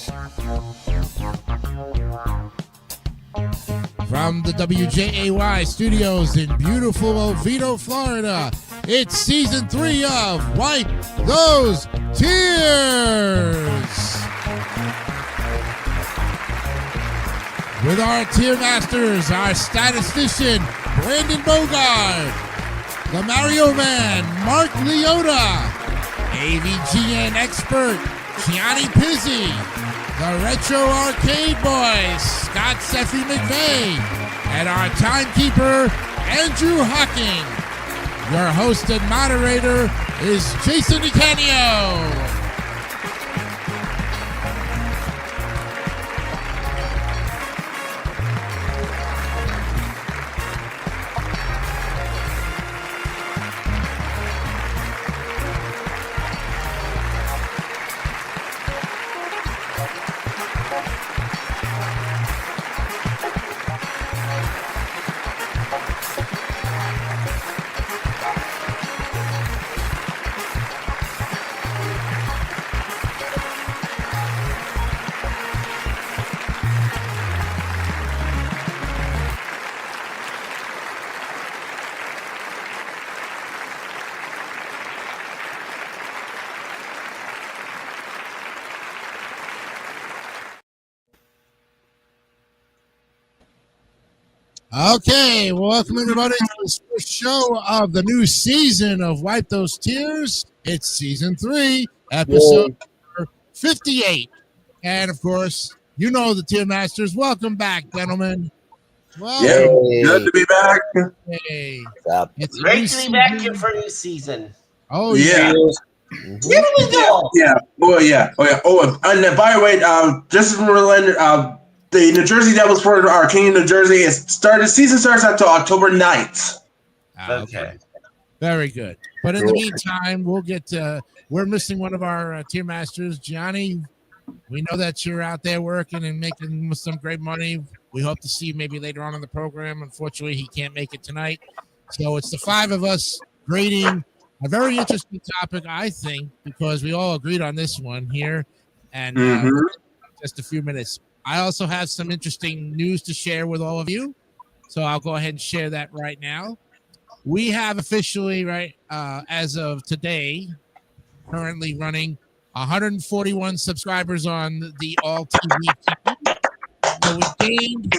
From the WJAY studios in beautiful Oviedo, Florida, it's season 3 of Wipe Those Tears. With our tier masters, our statistician, Brandon Bogart, the Mario Man, Mark Leota, AVGN expert, Gianni Pizzi, the Retro Arcade Boy, Scott Seffy McVeigh, and our timekeeper, Andrew Hocking. Your host and moderator is Jason DiCanio. Okay, welcome everybody to this first show of the new season of Wipe Those Tears. It's season 3, episode 58. And of course, you know the Tier Masters. Welcome back, gentlemen. Well, yeah, good to be back. Hey, it's great to be back here for a new season. Oh yeah. Here we go. Yeah. Oh yeah. And by the way, just a reminder, the New Jersey Devils for our King of New Jersey season starts until October 9th. Okay. Very good. But in the meantime, we're missing one of our tier masters, Gianni. We know that you're out there working and making some great money. We hope to see you maybe later on in the program. Unfortunately, he can't make it tonight. So it's the 5 of us grading a very interesting topic, I think, because we all agreed on this one here. And just a few minutes. I also have some interesting news to share with all of you, so I'll go ahead and share that right now. We have officially, as of today, currently running 141 subscribers on the All TV channel. So we gained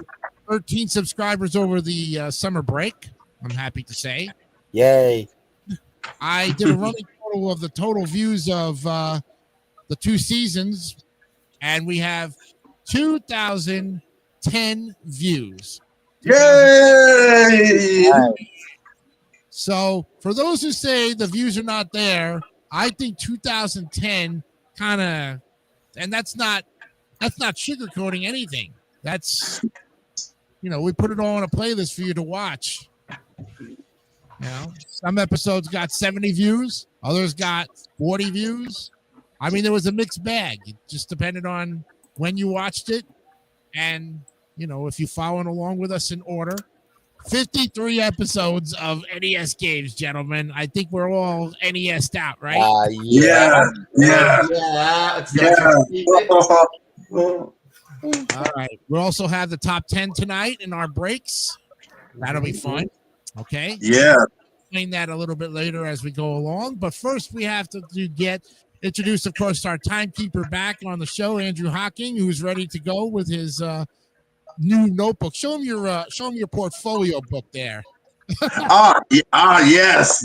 13 subscribers over the summer break, I'm happy to say. Yay. I did a running total of the total views of the 2 seasons, and we have 2,010 views. Yay! So for those who say the views are not there, I think 2010 kind of, and that's not sugarcoating anything. That's, we put it all on a playlist for you to watch. Some episodes got 70 views, others got 40 views. I mean, there was a mixed bag. It just depended on when you watched it, and if you following along with us in order. 53 episodes of NES games, gentlemen. I think we're all NES'd out, right? Yeah. All right. We'll also have the top 10 tonight in our breaks. That'll be fun. Okay. Yeah. Explain that a little bit later as we go along. But first, we have to introduce, of course, our timekeeper back on the show, Andrew Hocking, who's ready to go with his new notebook. Show him your portfolio book there. Yes.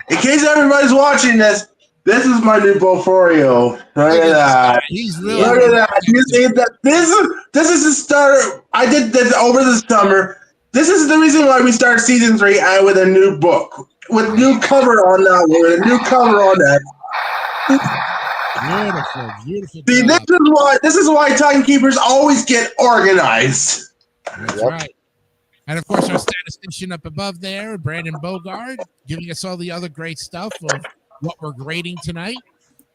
In case everybody's watching this is my new portfolio. Look at that. He's really look at that. You see that? This is the start. I did this over the summer. This is the reason why we start season 3 with a new book with new cover on that one. With a new cover on that. Beautiful. See, this is why timekeepers always get organized. That's right. And of course, our statistician up above there, Brandon Bogart, giving us all the other great stuff of what we're grading tonight.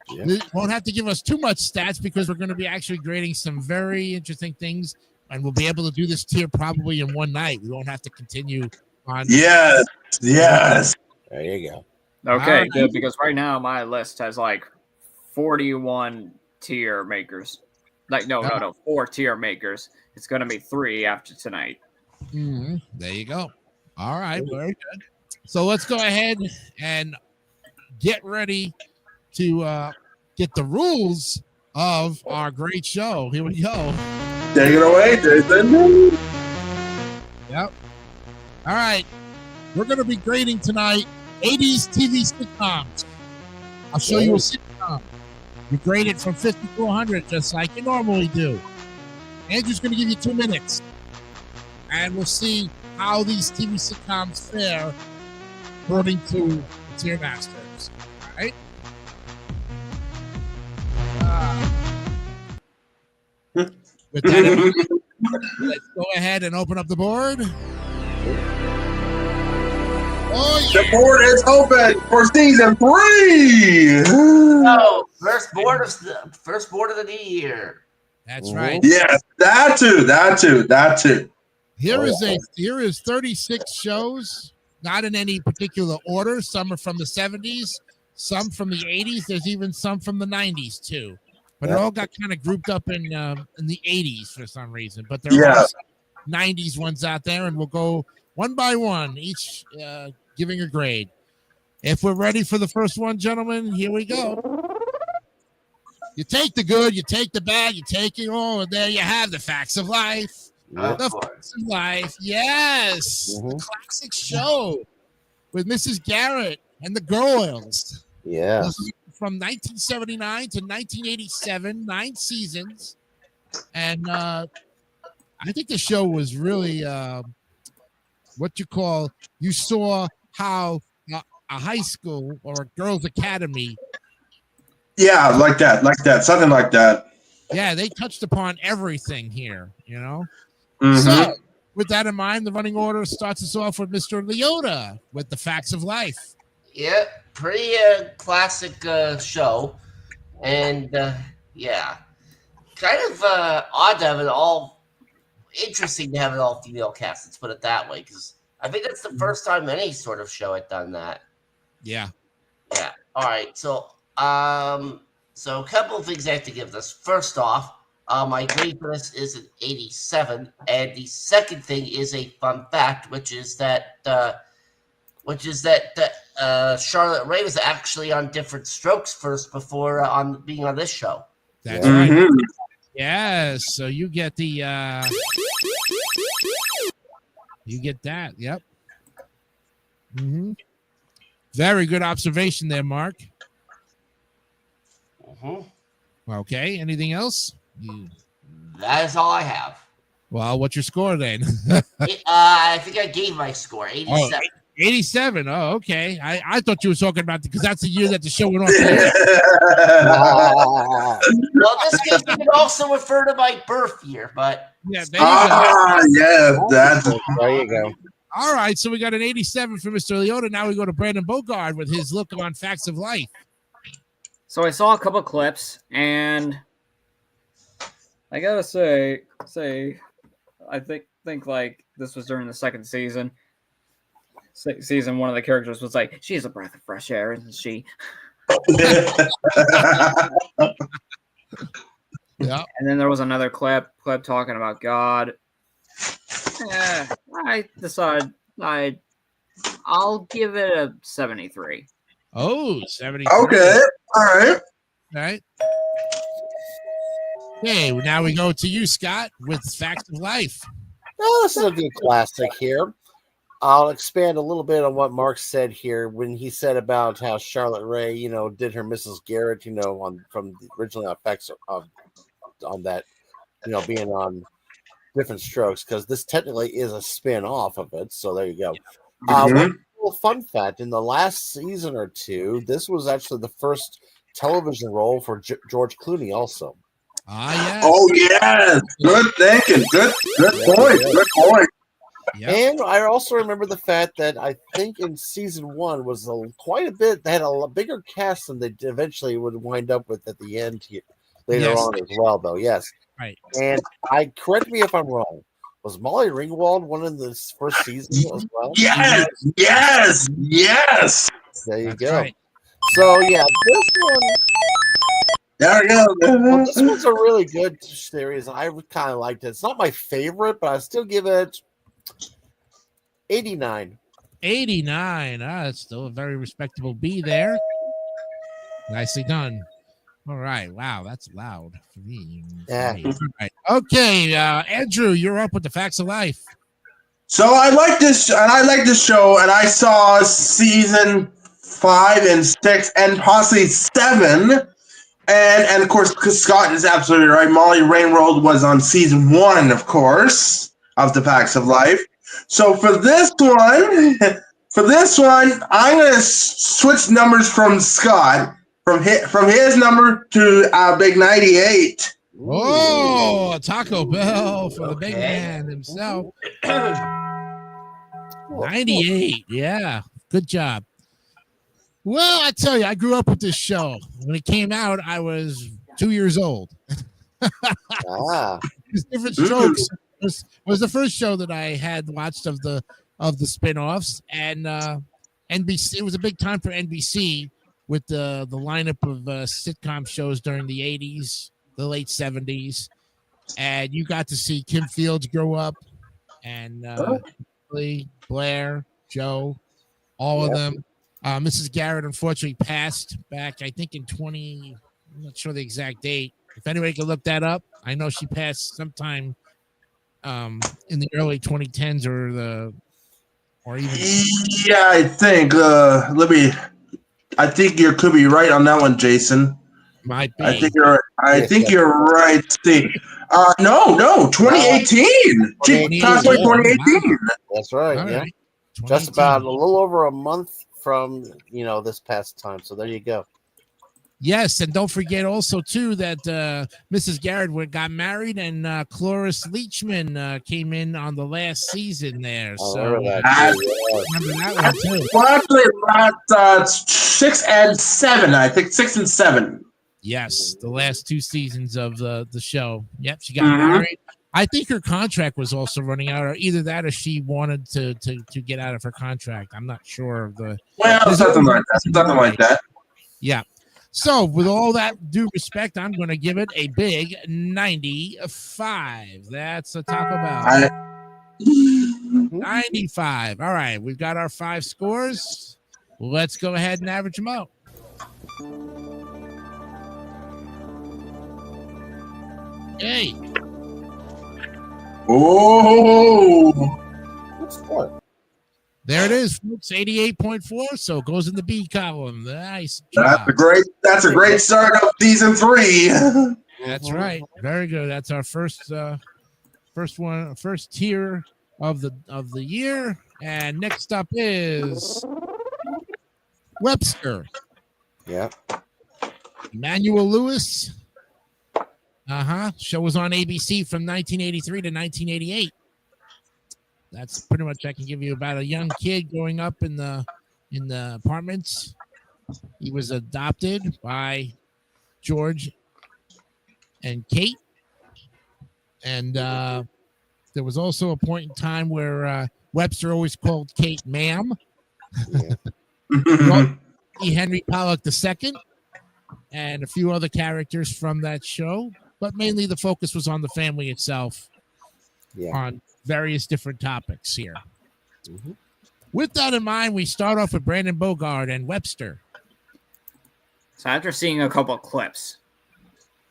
Yeah. Won't have to give us too much stats because we're going to be actually grading some very interesting things, and we'll be able to do this tier probably in one night. We won't have to continue on. Yes. There you go. Okay, good, because right now my list has like 41 tier makers. Like no, 4 tier makers. It's going to be 3 after tonight. There you go. All right, very good. So let's go ahead and get ready to get the rules of our great show. Here we go. Take it away, Jason. Yep. All right. We're going to be grading tonight 80s TV sitcoms. I'll show you a sitcom. You grade it from 50 to 100, just like you normally do. Andrew's going to give you 2 minutes. And we'll see how these TV sitcoms fare according to the tier masters. All right? With that in mind, let's go ahead and open up the board. Oh, yeah. The board is open for season 3. Oh, first board of the new year. That's right. Yes, that too. Here is 36 shows, not in any particular order. Some are from the 70s, some from the 80s. There's even some from the 90s too. But it all got kind of grouped up in the 80s for some reason. But there are some 90s ones out there, and we'll go one by one, each giving a grade. If we're ready for the first one, gentlemen, here we go. You take the good, you take the bad, you take it all, and there you have the facts of life. The facts of life, yes. The classic show with Mrs. Garrett and the Girls. Yeah. From 1979 to 1987, 9 seasons. And I think the show was really you saw how a high school or a girls' academy. Yeah, like that, something like that. Yeah, they touched upon everything here, you know. Mm-hmm. So, with that in mind, the running order starts us off with Mr. Leota with the facts of life. Yeah, pretty classic show, and yeah, kind of odd to have it all. Interesting to have it all female cast. Let's put it that way, because I think that's the first time any sort of show had done that. Yeah. Yeah. All right. So a couple of things I have to give this. First off, my grade for this is an 87, and the second thing is a fun fact, which is that Charlotte Rae was actually on Different Strokes first before being on this show. That's right. Yes. So you get the you get that. Yep. Mm-hmm. Very good observation there, Mark. Okay. Anything else? That is all I have. Well, what's your score then? I think I gave my score 87. 87. Oh, okay. I thought you were talking about because that's the year that the show went off the air. Well, this case you can also refer to my birth year, but yeah, there you go. Yeah, there you go. All right, so we got an 87 for Mr. Leota. Now we go to Brandon Bogard with his look on Facts of Life. So I saw a couple clips, and I gotta say, I think like this was during the second season. Season one of the characters was like, "She's a breath of fresh air, isn't she?" Yeah. And then there was another clip talking about God. I decided I'll give it a 73. Oh, 73. Okay. All right. All right. Okay, now we go to you, Scott, with Facts of Life. Oh, this is a good classic here. I'll expand a little bit on what Mark said here when he said about how Charlotte Rae, did her Mrs. Garrett, from the original effects on that, being on Different Strokes, because this technically is a spin-off of it. So there you go. One little fun fact: in the last season or two, this was actually the first television role for George Clooney, also. Yeah. Oh yes, good thinking. Good point. Good point. Yep. And I also remember the fact that I think in season one was quite a bit. They had a bigger cast than they eventually would wind up with at the end later on as well, though. Yes. Right. And correct me if I'm wrong. Was Molly Ringwald one in this first season as well? Yes. There you That's go. right. So yeah, this one. There we go. Well, this was a really good series. I kind of liked it. It's not my favorite, but I still give it 89. 89. It's still a very respectable B there. Nicely done. All right. Wow, that's loud for me. Yeah. All right. Okay, Andrew, you're up with the facts of life. So I like this, and I like this show, and I saw season 5 and 6 and possibly 7. And of course, Scott is absolutely right. Molly Rainworld was on season 1, of course, of The Facts of Life. So for this one, I'm gonna switch numbers from Scott from his number to big 98. Oh, Taco Bell for the big Okay. man himself. 98. Yeah, good job. Well, I tell you, I grew up with this show. When it came out, I was 2 years old. It's Different Strokes was the first show that I had watched of the spinoffs, and NBC. It was a big time for NBC with the lineup of sitcom shows during the 80s, the late 70s, and you got to see Kim Fields grow up, and Blair, Joe, all of them. Mrs. Garrett unfortunately passed back, I think, in 20. I'm not sure the exact date. If anybody could look that up, I know she passed sometime in the early 2010s or even. Yeah, I think. I think you could be right on that one, Jason. Might be. I think you're right. I think you're right, Steve. No, 2018. She passed away 2018. That's right. All Yeah, right. just about a little over a month from this past time. So there you go. Yes, and don't forget also too that Mrs. Garrett got married, and Cloris Leachman came in on the last season there. So remember that one too. Well, actually, that's 6 and 7. I think 6 and 7. Yes, the last 2 seasons of the show. Yep, she got married. I think her contract was also running out, or either that, or she wanted to get out of her contract. I'm not sure of the. Well, something like that. Something like that. Yeah. So, with all that due respect, I'm going to give it a big 95. That's a Taco Bell. 95. All right, we've got our 5 scores. Let's go ahead and average them out. Hey. Oh. What's that? There it is, folks. 88.4. So it goes in the B column. Nice job. That's a great start of season 3. That's right. Very good. That's our first tier of the year. And next up is Webster. Yeah. Emmanuel Lewis. Show was on ABC from 1983 to 1988. That's pretty much I can give you about a young kid growing up in the apartments. He was adopted by George and Kate, and there was also a point in time where Webster always called Kate "ma'am." Henry Pollock II, and a few other characters from that show, but mainly the focus was on the family itself. On various different topics here. With that in mind, we start off with Brandon Bogart and Webster. So after seeing a couple of clips,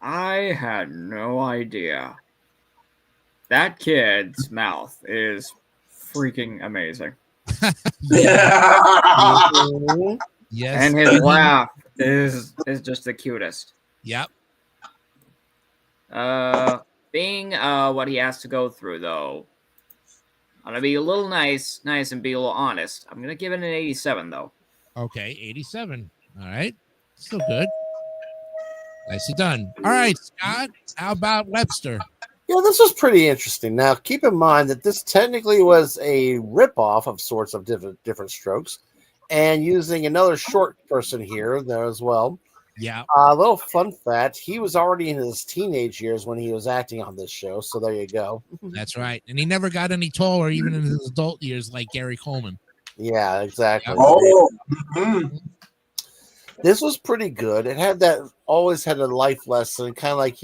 I had no idea. That kid's mouth is freaking amazing. Yes. And his laugh is just the cutest. Yep. Being what he has to go through, though, I'm gonna be a little nice and be a little honest. I'm gonna give it an 87, though. Okay, 87. All right, still good. Nicely done. All right, Scott. How about Webster? Yeah, this was pretty interesting. Now, keep in mind that this technically was a ripoff of sorts of different Strokes, and using another short person here there as well. Yeah. A little fun fact: he was already in his teenage years when he was acting on this show. So there you go. That's right, and he never got any taller, even in his adult years, like Gary Coleman. Yeah, exactly. Oh. This was pretty good. It had always had a life lesson, kind of like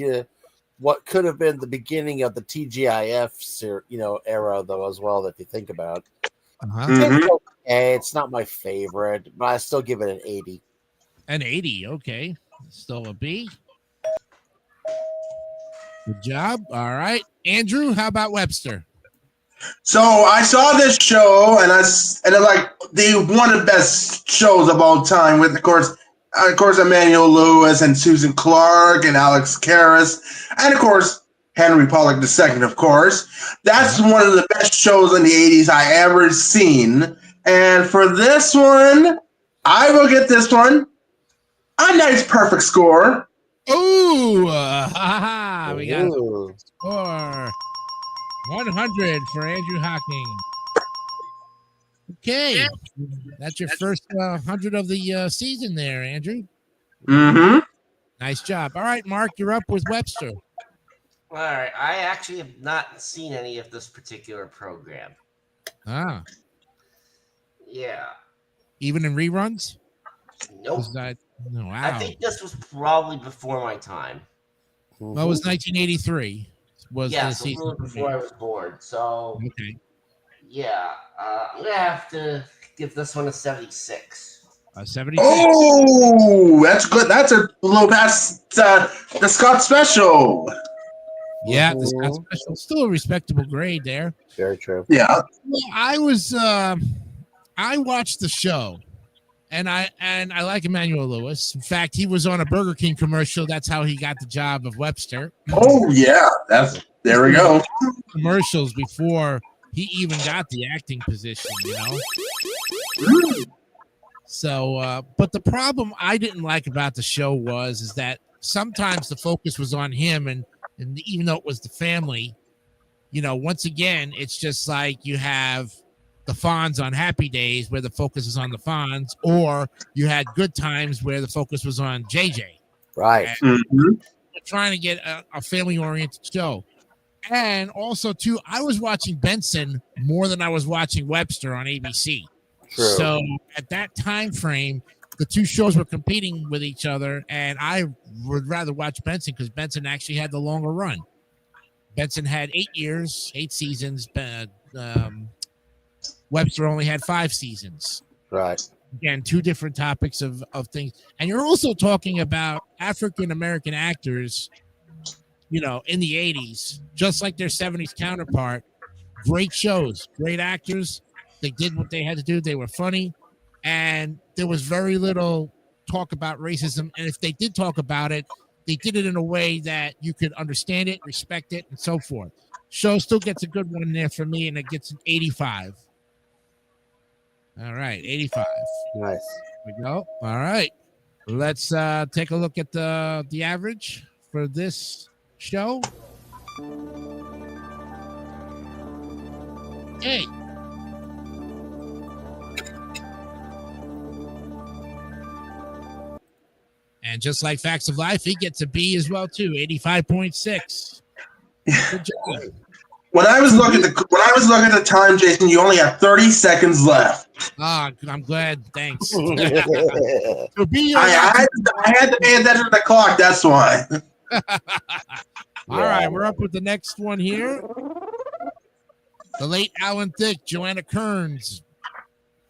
what could have been the beginning of the TGIF, era, though, as well. If you think about it, it's okay. It's not my favorite, but I still give it an 80. An 80, okay. Still a B. Good job. All right, Andrew. How about Webster? So I saw this show, and it's like one of the best shows of all time. With of course, Emmanuel Lewis and Susan Clark and Alex Karras, and of course Henry Pollock II. Of course, that's one of the best shows in the '80s I ever seen. And for this one, I will get this one a nice perfect score. Ooh, we got a score 100 for Andrew Hocking. Okay, that's your first 100 of the season there, Andrew. Nice job. All right, Mark, you're up with Webster. All right, I actually have not seen any of this particular program. Ah, yeah. Even in reruns? Nope. Wow. I think this was probably before my time. Well, it was 1983. Was yeah, the so season really before I was born. So, okay. I'm going to have to give this one a 76. 76. Oh, that's good. That's a little past the Scott Special. Yeah, the Scott Special. Still a respectable grade there. Very true. Yeah. Well, I watched the show. And I like Emmanuel Lewis. In fact, he was on a Burger King commercial. That's how he got the job of Webster. Oh yeah, there we go. Commercials before he even got the acting position, So, but the problem I didn't like about the show is that sometimes the focus was on him, and even though it was the family, once again, it's just like you have the Fonz on Happy Days where the focus is on the Fonz, or you had Good Times where the focus was on JJ. Right. Trying to get a family-oriented show. And also, too, I was watching Benson more than I was watching Webster on ABC. True. So at that time frame, the two shows were competing with each other, and I would rather watch Benson because Benson actually had the longer run. Benson had 8 years, 8 seasons. Webster only had 5 seasons. Right. Again, 2 different topics of things. And you're also talking about African-American actors, in the 80s, just like their 70s counterpart. Great shows, great actors. They did what they had to do. They were funny. And there was very little talk about racism. And if they did talk about it, they did it in a way that you could understand it, respect it, and so forth. Show still gets a good one in there for me, and it gets an 85. All right, 85. Nice. There we go. All right. Let's take a look at the average for this show. Okay. And just like Facts of Life, he gets a B as well too, 85.6. Good job. When I was looking at the time, Jason, you only have 30 seconds left. Ah, I'm glad. Thanks. I had to pay attention to the clock. That's why. All right, we're up with the next one here. The late Alan Thicke, Joanna Kearns,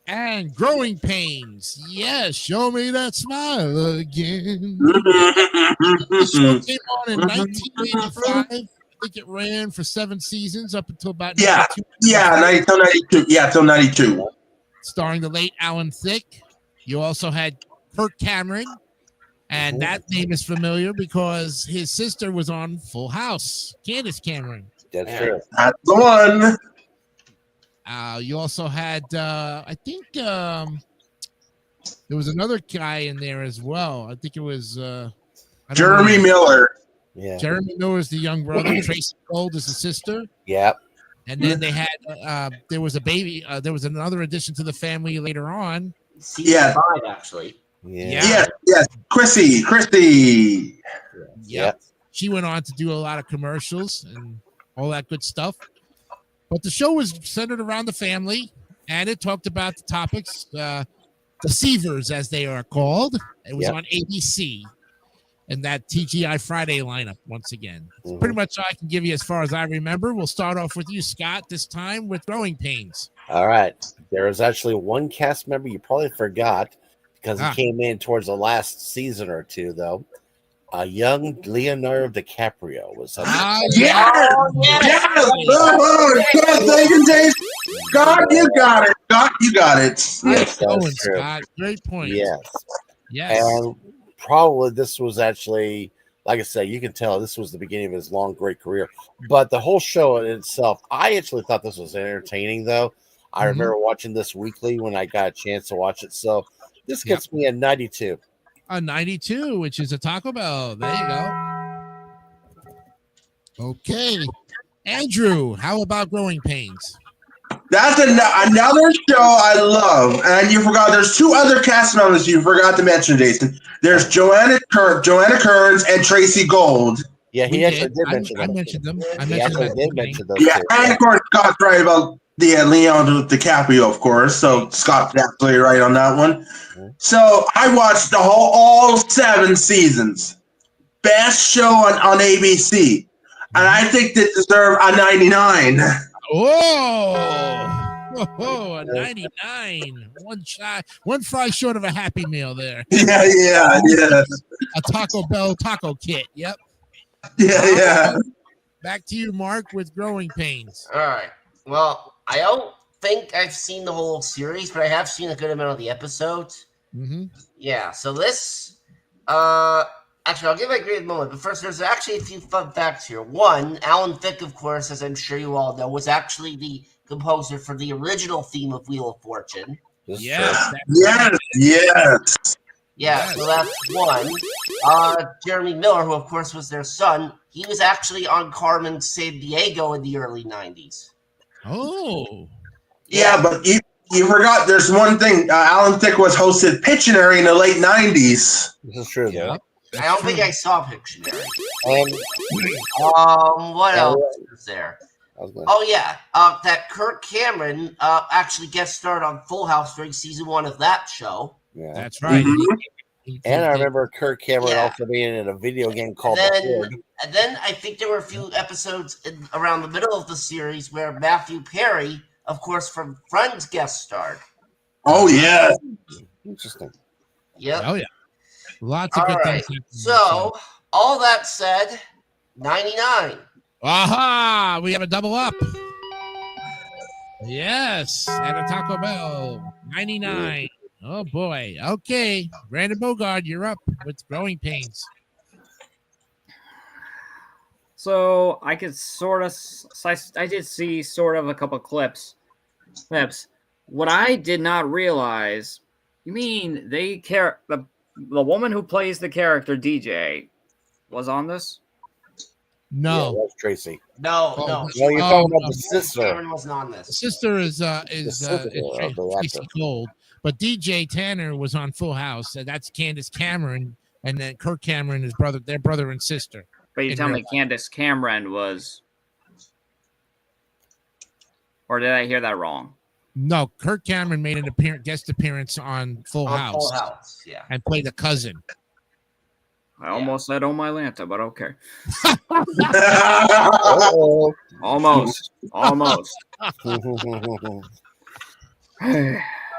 and Growing Pains. Yes, show me that smile again. The show came on in 1985. I think it ran for 7 seasons up until about 92. Till 92. Yeah, till 92. Starring the late Alan Thicke. You also had Kirk Cameron, and that name is familiar because his sister was on Full House, Candace Cameron. That's true. That's the one. You also had, I think there was another guy in there as well. I think it was Jeremy Miller. Yeah. Jeremy Miller is the young brother. Tracy Gold is the sister. Yep. And then they had, there was a baby. There was another addition to the family later on. Season 5, actually. Yeah. Yes. Chrissy. Yep. She went on to do a lot of commercials and all that good stuff. But the show was centered around the family, and it talked about the topics. the Seavers, as they are called. It was on ABC. And that TGI Friday lineup once again. It's pretty much all I can give you as far as I remember. We'll start off with you, Scott, this time with Growing Pains. All right. There was actually one cast member you probably forgot because he came in towards the last season or two, though. A young Leonardo DiCaprio was. Yes! God, you got it. God, you got it. Yes, that's true. Scott. Great point. Yes. And probably this was actually, like I said, you can tell this was the beginning of his long, great career. But the whole show in itself, I actually thought this was entertaining, though. I remember watching this weekly when I got a chance to watch it. So this gets me a 92. A 92, which is a Taco Bell. There you go. Okay. Andrew, how about Growing Pains? That's another show I love. And you forgot, there's two other cast members you forgot to mention, Jason. There's Joanna Kearns and Tracy Gold. Yeah, he actually did mention them. I mentioned them. He actually did mention those. Yeah, and of course, Scott's right about the Leonardo DiCaprio, of course. So Scott's absolutely right on that one. So I watched all 7 seasons. Best show on ABC. And I think they deserve a 99. Oh, a 99. One fry short of a Happy Meal there. Yeah. A Taco Bell taco kit. Yep. Yeah. Back to you, Mark, with Growing Pains. All right. Well, I don't think I've seen the whole series, but I have seen a good amount of the episodes. Yeah. So this, actually, I'll give my great moment. But first, there's actually a few fun facts here. One, Alan Thicke, of course, as I'm sure you all know, was actually the composer for the original theme of Wheel of Fortune. Yes. Yeah, so that's one. Jeremy Miller, who of course was their son, he was actually on Carmen San Diego in the early 90s. Oh. Yeah, but you forgot there's one thing. Alan Thicke was hosted Pictionary in the late 90s. This is true, though. I don't think I saw Pictionary. And what else is there? Oh, yeah. That Kirk Cameron actually guest starred on Full House during season 1 of that show. Yeah. That's right. And I remember Kirk Cameron also being in a video game called The Horde. And then I think there were a few episodes around the middle of the series where Matthew Perry, of course, from Friends, guest starred. Oh, yeah. Interesting. Yep. Oh, yeah. Lots of good things. So, all that said, 99. Aha! We have a double up. Yes, at a Taco Bell. 99. Oh, boy. Okay. Brandon Bogard, you're up with Growing Pains. So I could I did see sort of a couple clips. What I did not realize, you mean the woman who plays the character DJ was on this? No, yeah, that's Tracy. No. No, you're talking about the sister. Cameron wasn't on this. The sister is Tracy Gold, but DJ Tanner was on Full House. That's Candace Cameron, and then Kirk Cameron, his brother, their brother and sister. But you tell me Candace Cameron was, or did I hear that wrong? No, Kirk Cameron made an guest appearance on Full House. Full House, yeah, and played a cousin. I almost said "Oh my Lanta," but okay. Almost.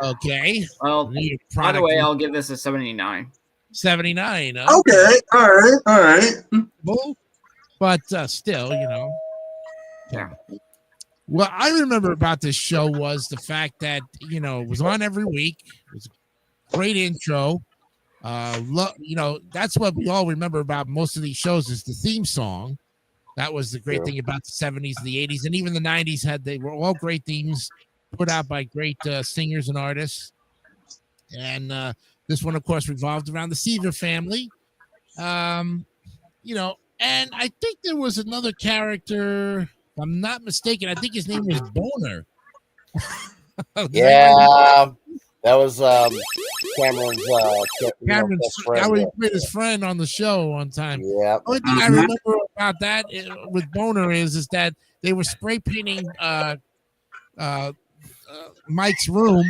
Okay. Well, by the way, I'll give this a 79. 79. Okay. All right. But still, Yeah. What I remember about this show was the fact that, it was on every week. It was a great intro. That's what we all remember about most of these shows is the theme song. That was the great thing about the 70s and the 80s. And even the 90s they were all great themes put out by great singers and artists. And this one, of course, revolved around the Seaver family. And I think there was another character, if I'm not mistaken, I think his name was Boner. Yeah, that was Cameron's best friend. That was his friend on the show one time. Yeah. The only thing I remember about that with Boner is that they were spray painting Mike's room,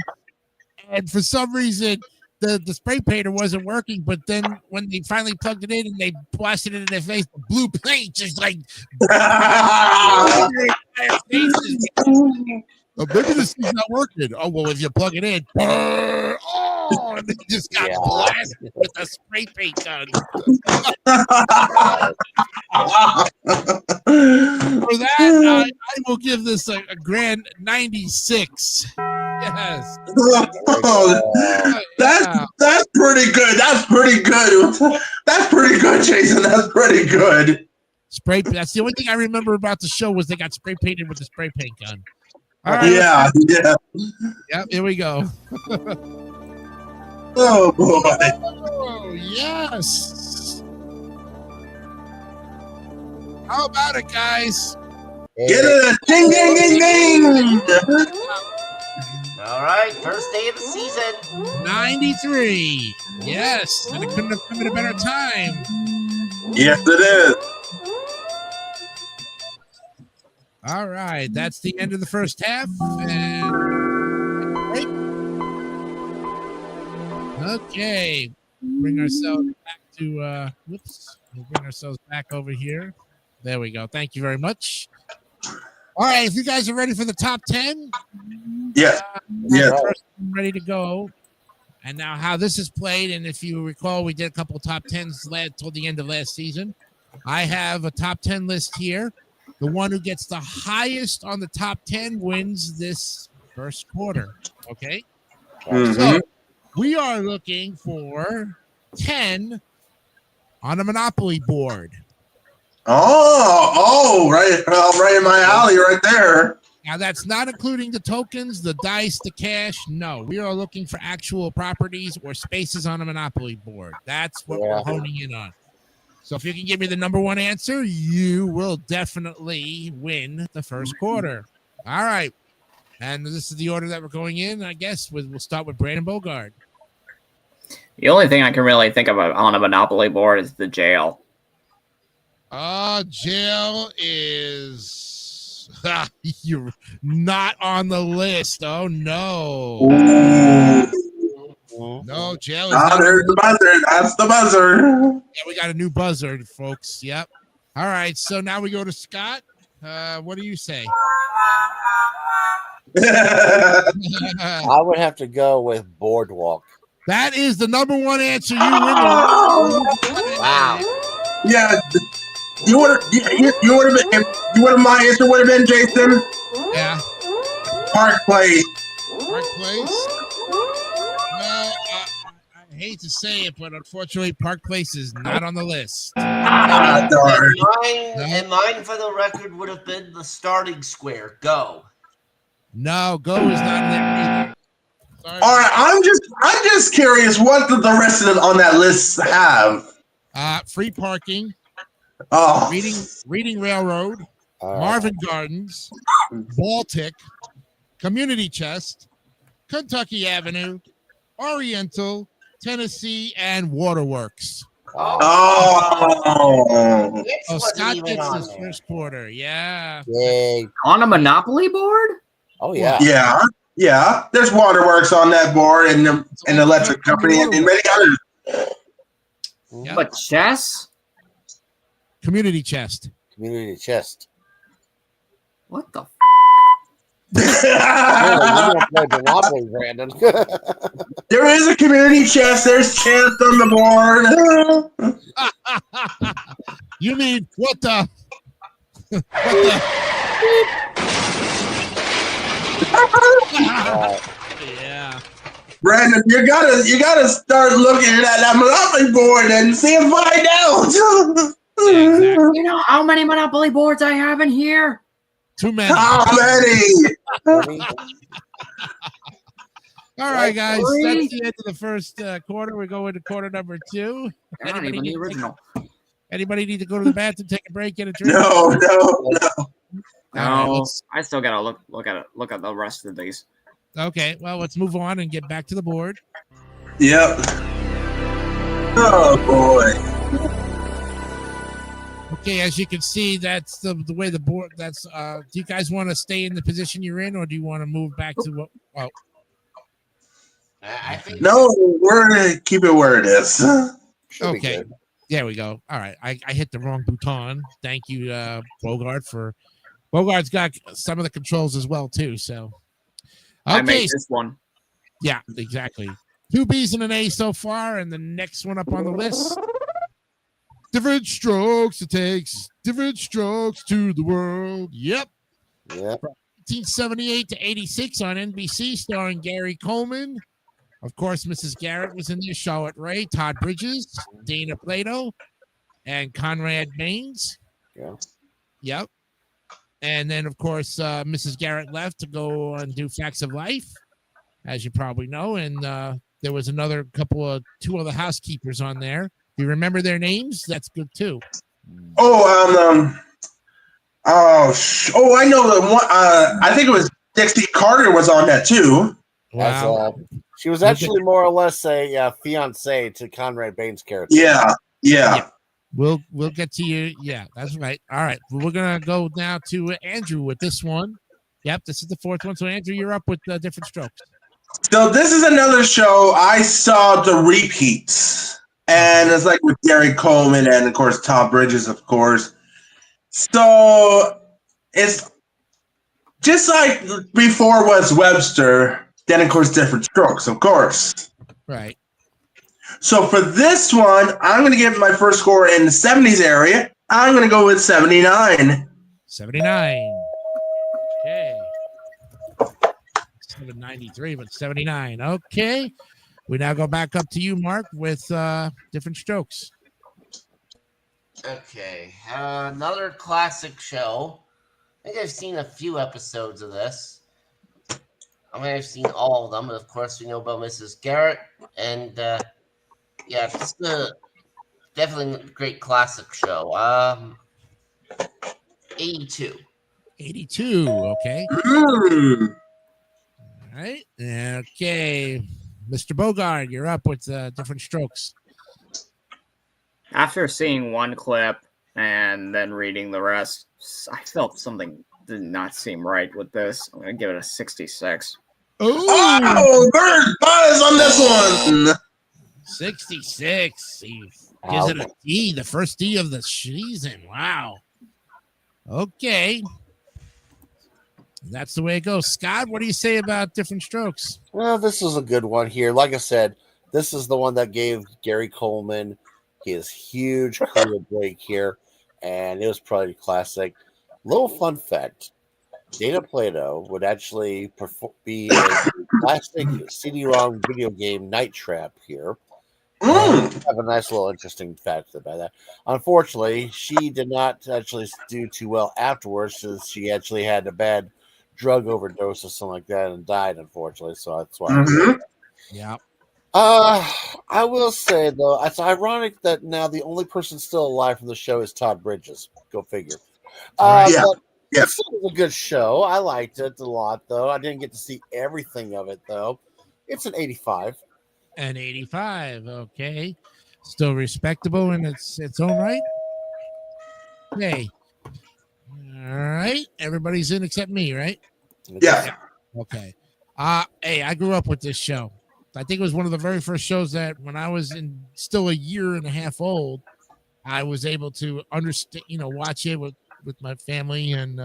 and for some reason the spray painter wasn't working. But then when they finally plugged it in and they blasted it in their face, the blue paint just like oh, maybe this is not working. Oh well, if you plug it in, oh, and it just got blasted with a spray paint gun. For that, I will give this a grand 96. Yes. That's pretty good. That's pretty good. That's pretty good, Jason. That's pretty good. Spray. That's the only thing I remember about the show was they got spray painted with the spray paint gun. All right. Yeah. Yep. Here we go. Oh boy. Oh yes. How about it, guys? Get it! Ding, ding, ding, ding! All right, first day of the season. 93. Yes, and it couldn't have come at a better time. Yes, it is. All right, that's the end of the first half. And okay, bring ourselves back to. We'll bring ourselves back over here. There we go. Thank you very much. All right, if you guys are ready for the top 10, Yeah. Yeah. first one ready to go. And now how this is played, and if you recall, we did a couple of top 10s toward the end of last season. I have a top 10 list here. The one who gets the highest on the top 10 wins this first quarter. Okay? Mhm. So we are looking for 10 on a Monopoly board. Right in my alley right there. Now, that's not including the tokens, the dice, the cash. No, we are looking for actual properties or spaces on a Monopoly board. That's what we're honing in on. So if you can give me the number one answer, you will definitely win the first quarter. All right. And this is the order that we're going in, I guess. We'll start with Brandon Bogard. The only thing I can really think about on a Monopoly board is the jail. Jail is you're not on the list. Oh no. No, jail is not. There's the buzzer. That's the buzzer. Yeah, we got a new buzzer, folks. Yep. All right, so now we go to Scott. What do you say? I would have to go with Boardwalk. That is the number one answer. You win. Wow. Yeah. You would have my answer would have been, Jason? Yeah. Park Place. Park Place. Well, I hate to say it, but unfortunately, Park Place is not on the list. Ah, darn. And mine, for the record, would have been the starting square. Go. No, Go is not there either. Sorry. All right, I'm just curious what did the rest of them on that list have? Free parking. Oh, Reading Railroad, Marvin Gardens, Baltic, Community Chest, Kentucky Avenue, Oriental, Tennessee, and Waterworks. Oh. Oh, Scott gets his first quarter. Yeah. Yay. On a Monopoly board? Oh, yeah. Yeah. Yeah. There's Waterworks on that board and an electric company and many others. Yep. But chess? Community Chest. Community Chest. What the You don't play Monopoly, Brandon. There is a community chest. There's chance on the board. You mean what the? Yeah. Brandon, you gotta start looking at that Monopoly board and see and find out. Exactly. You know how many Monopoly boards I have in here? Too many. How many? All right, guys. That's the end of the first quarter. We're going to quarter number 2. Not even the original. Anybody need to go to the bathroom, take a break, get a drink? No. No, I still gotta look at the rest of these. Okay, well, let's move on and get back to the board. Yep. Oh boy. Okay, as you can see, that's the way the board. That's. Do you guys want to stay in the position you're in, or do you want to move back to what? Oh, I think No, we're gonna keep it where it is. Should be Okay. good. There we go. All right. I hit the wrong button. Thank you, Bogart, for Bogart's got some of the controls as well, too. So I okay. made this one. Yeah, exactly. 2 B's and an A so far, and the next one up on the list. Different strokes it takes, different strokes to the world. Yep. Yep. 1978 to 86 on NBC, starring Gary Coleman. Of course, Mrs. Garrett was in there, Charlotte Ray, Todd Bridges, Dana Plato, and Conrad Baines. Yeah. Yep. And then, of course, Mrs. Garrett left to go and do Facts of Life, as you probably know. And there was two other housekeepers on there. Do you remember their names? That's good, too. Oh, I know the one. I think it was Dixie Carter was on that too. Wow. She was actually more or less a fiance to Conrad Baines' character. Yeah. We'll get to you. Yeah, that's right. All right. Well, we're going to go now to Andrew with this one. Yep, this is the fourth one. So, Andrew, you're up with Different Strokes. So this is another show I saw the repeats, and it's like with Gary Coleman and of course Todd Bridges, of course. So it's just like before was Webster, then of course Different Strokes, of course. Right. So for this one, I'm going to give my first score in the 70s area. I'm going to go with 79. 79. Okay. 793, but 79. Okay. We now go back up to you, Mark, with Different Strokes. Okay, another classic show. I think I've seen a few episodes of this. I mean, I've seen all of them, but of course we know about Mrs. Garrett, and yeah, it's definitely a great classic show. 82. 82. Okay. Mm. All right. Okay. Mr. Bogart, you're up with Different Strokes. After seeing one clip and then reading the rest, I felt something did not seem right with this. I'm going to give it a 66. Oh, there's buzz on this one. 66. He gives it a D, the first D of the season. Wow. Okay. That's the way it goes. Scott, what do you say about Different Strokes? Well, this is a good one here. Like I said, this is the one that gave Gary Coleman his huge career break here, and it was probably classic. Little fun fact: Dana Plato would actually be a classic CD-ROM video game Night Trap here. Have a nice little interesting fact about that. Unfortunately, she did not actually do too well afterwards, since she actually had a bad drug overdose or something like that and died, unfortunately. So that's why. Yeah. I will say though, it's ironic that now the only person still alive from the show is Todd Bridges. Go figure. But it still was a good show. I liked it a lot, though. I didn't get to see everything of it, though. It's an 85. An 85. Okay. Still respectable in its own right. Okay. All right. Everybody's in except me, right? Yeah. Okay. Hey, I grew up with this show. I think it was one of the very first shows that when I was still a year and a half old, I was able to understand, watch it with my family. And,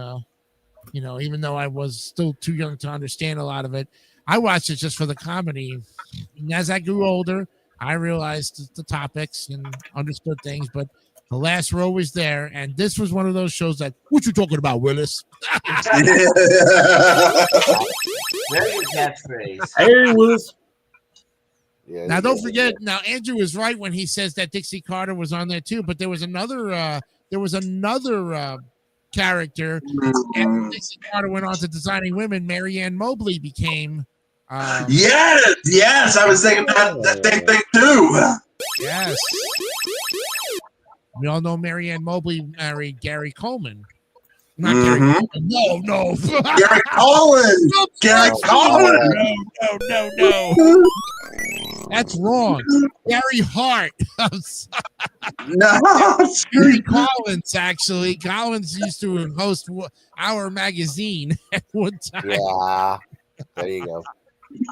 even though I was still too young to understand a lot of it, I watched it just for the comedy. And as I grew older, I realized the topics and understood things, but the laughs were always there. And this was one of those shows that, what you talking about, Willis? Very good catchphrase. Hey, Willis. Yeah, Now, don't forget. Now, Andrew is right when he says that Dixie Carter was on there too. But there was another character. And Dixie Carter went on to Designing Women. Marianne Mobley became. Yes. I was thinking that same thing too. Yes. We all know Marianne Mobley married Gary Coleman. Not Gary Coleman. No. Gary Collins. Gary Collins. No. That's wrong. Gary Hart. No. Gary Collins, actually. Collins used to host Our Magazine at one time. Yeah. There you go.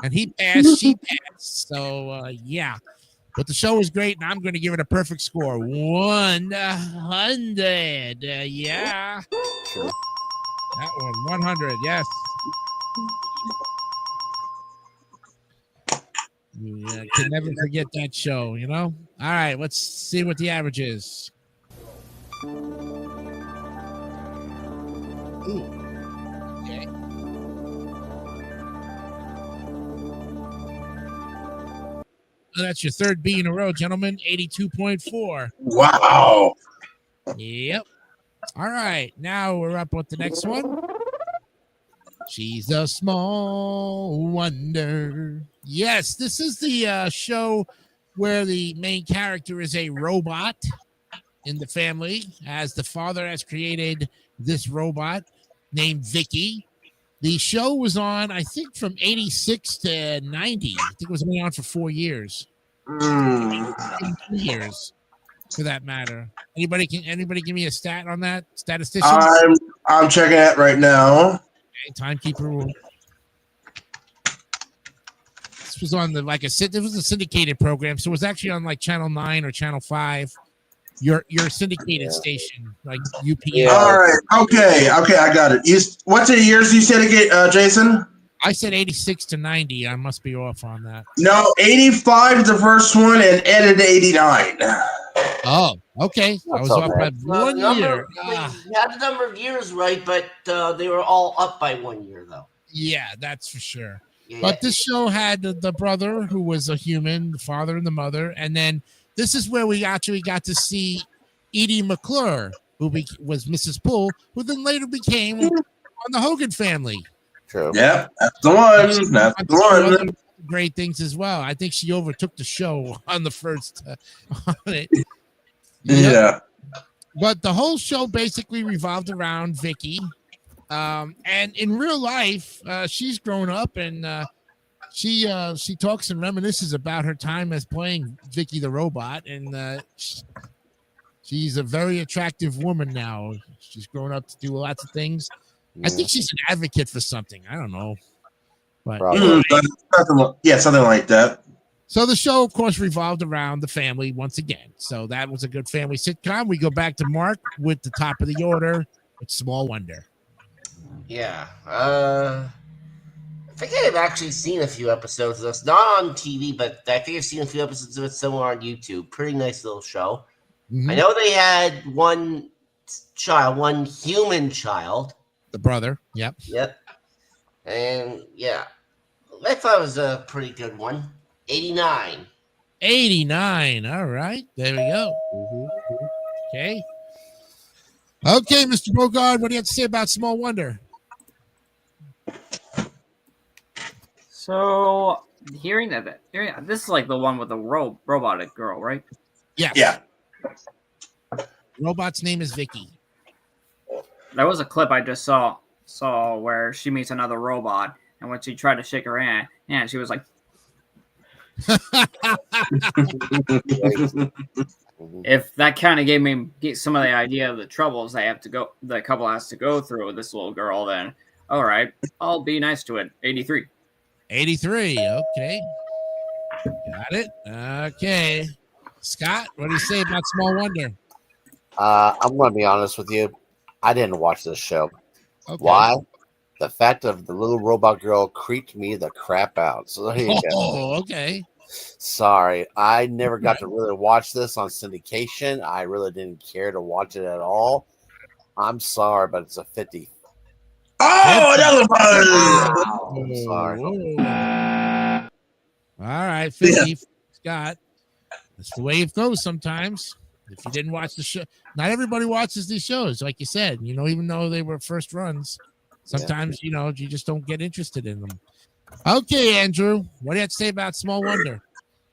And she passed So yeah, but the show was great, and I'm going to give it a perfect score, 100. Yeah, Sure. that one, 100. Yes. You can never forget that show, you know? All right, let's see what the average is. Ooh. Okay. So that's your third B in a row, gentlemen. 82.4. Wow. Yep. All right, now we're up with the next one. She's a small wonder. Yes, this is the show where the main character is a robot in the family, as the father has created this robot named Vicky. The show was on, I think, from 86 to 90. I think it was only on for 4 years. 2 years, for that matter. Anybody give me a stat on that? Statistician? I'm checking it right now. Okay, timekeeper will. This was on it was a syndicated program, so it was actually on like Channel 9 or Channel 5. Your syndicated station, like UPN. Yeah. All right. Okay, I got it. What's the years you said again, Jason? I said 86 to 90. I must be off on that. No, 85 the first one and ended 89. Oh, okay. I was off by Well, 1 year. You had the number of years right, but they were all up by 1 year, though. Yeah, that's for sure. Yeah. But this show had the brother who was a human, the father and the mother, and then this is where we actually got to see Edie McClure, who was Mrs. Poole, who then later became on the Hogan family. True. Yeah, that's the one. That's the one. Great things as well. I think she overtook the show on the first on it. Yeah. But the whole show basically revolved around Vicky. And in real life, she's grown up and she talks and reminisces about her time as playing Vicky the robot, and she's a very attractive woman now. She's grown up to do lots of things. I think she's an advocate for something. I don't know, but Something like that. so the show, of course, revolved around the family once again. So that was a good family sitcom. We go back to Mark with the top of the order. It's Small Wonder. Yeah. I think I've actually seen a few episodes of this. Not on TV, but I think I've seen a few episodes of it somewhere on YouTube. Pretty nice little show. Mm-hmm. I know they had one human child. The brother. Yep. And yeah, I thought it was a pretty good one. 89. 89. All right. There we go. Okay. Okay, Mr. Bogard, what do you have to say about Small Wonder? So, hearing this is like the one with the robotic girl, right? Yes. Yeah. Robot's name is Vicky. There was a clip I just saw where she meets another robot, and when she tried to shake her hand, she was like, if that kind of get some of the idea of the troubles the couple has to go through with this little girl, then all right, I'll be nice to it. 83. 83. Okay. Got it. Okay. Scott, what do you say about Small Wonder? I'm going to be honest with you. I didn't watch this show. Okay. Why? The fact of the little robot girl creeped me the crap out. So there you go. Oh, okay. Sorry. I never got to really watch this on syndication. I really didn't care to watch it at all. I'm sorry, but it's a 50. Oh, another one. I'm sorry. All right, 50. Scott. That's the way it goes sometimes. If you didn't watch the show, not everybody watches these shows, like you said, even though they were first runs. Sometimes, you just don't get interested in them. Okay, Andrew, what do you have to say about Small Wonder?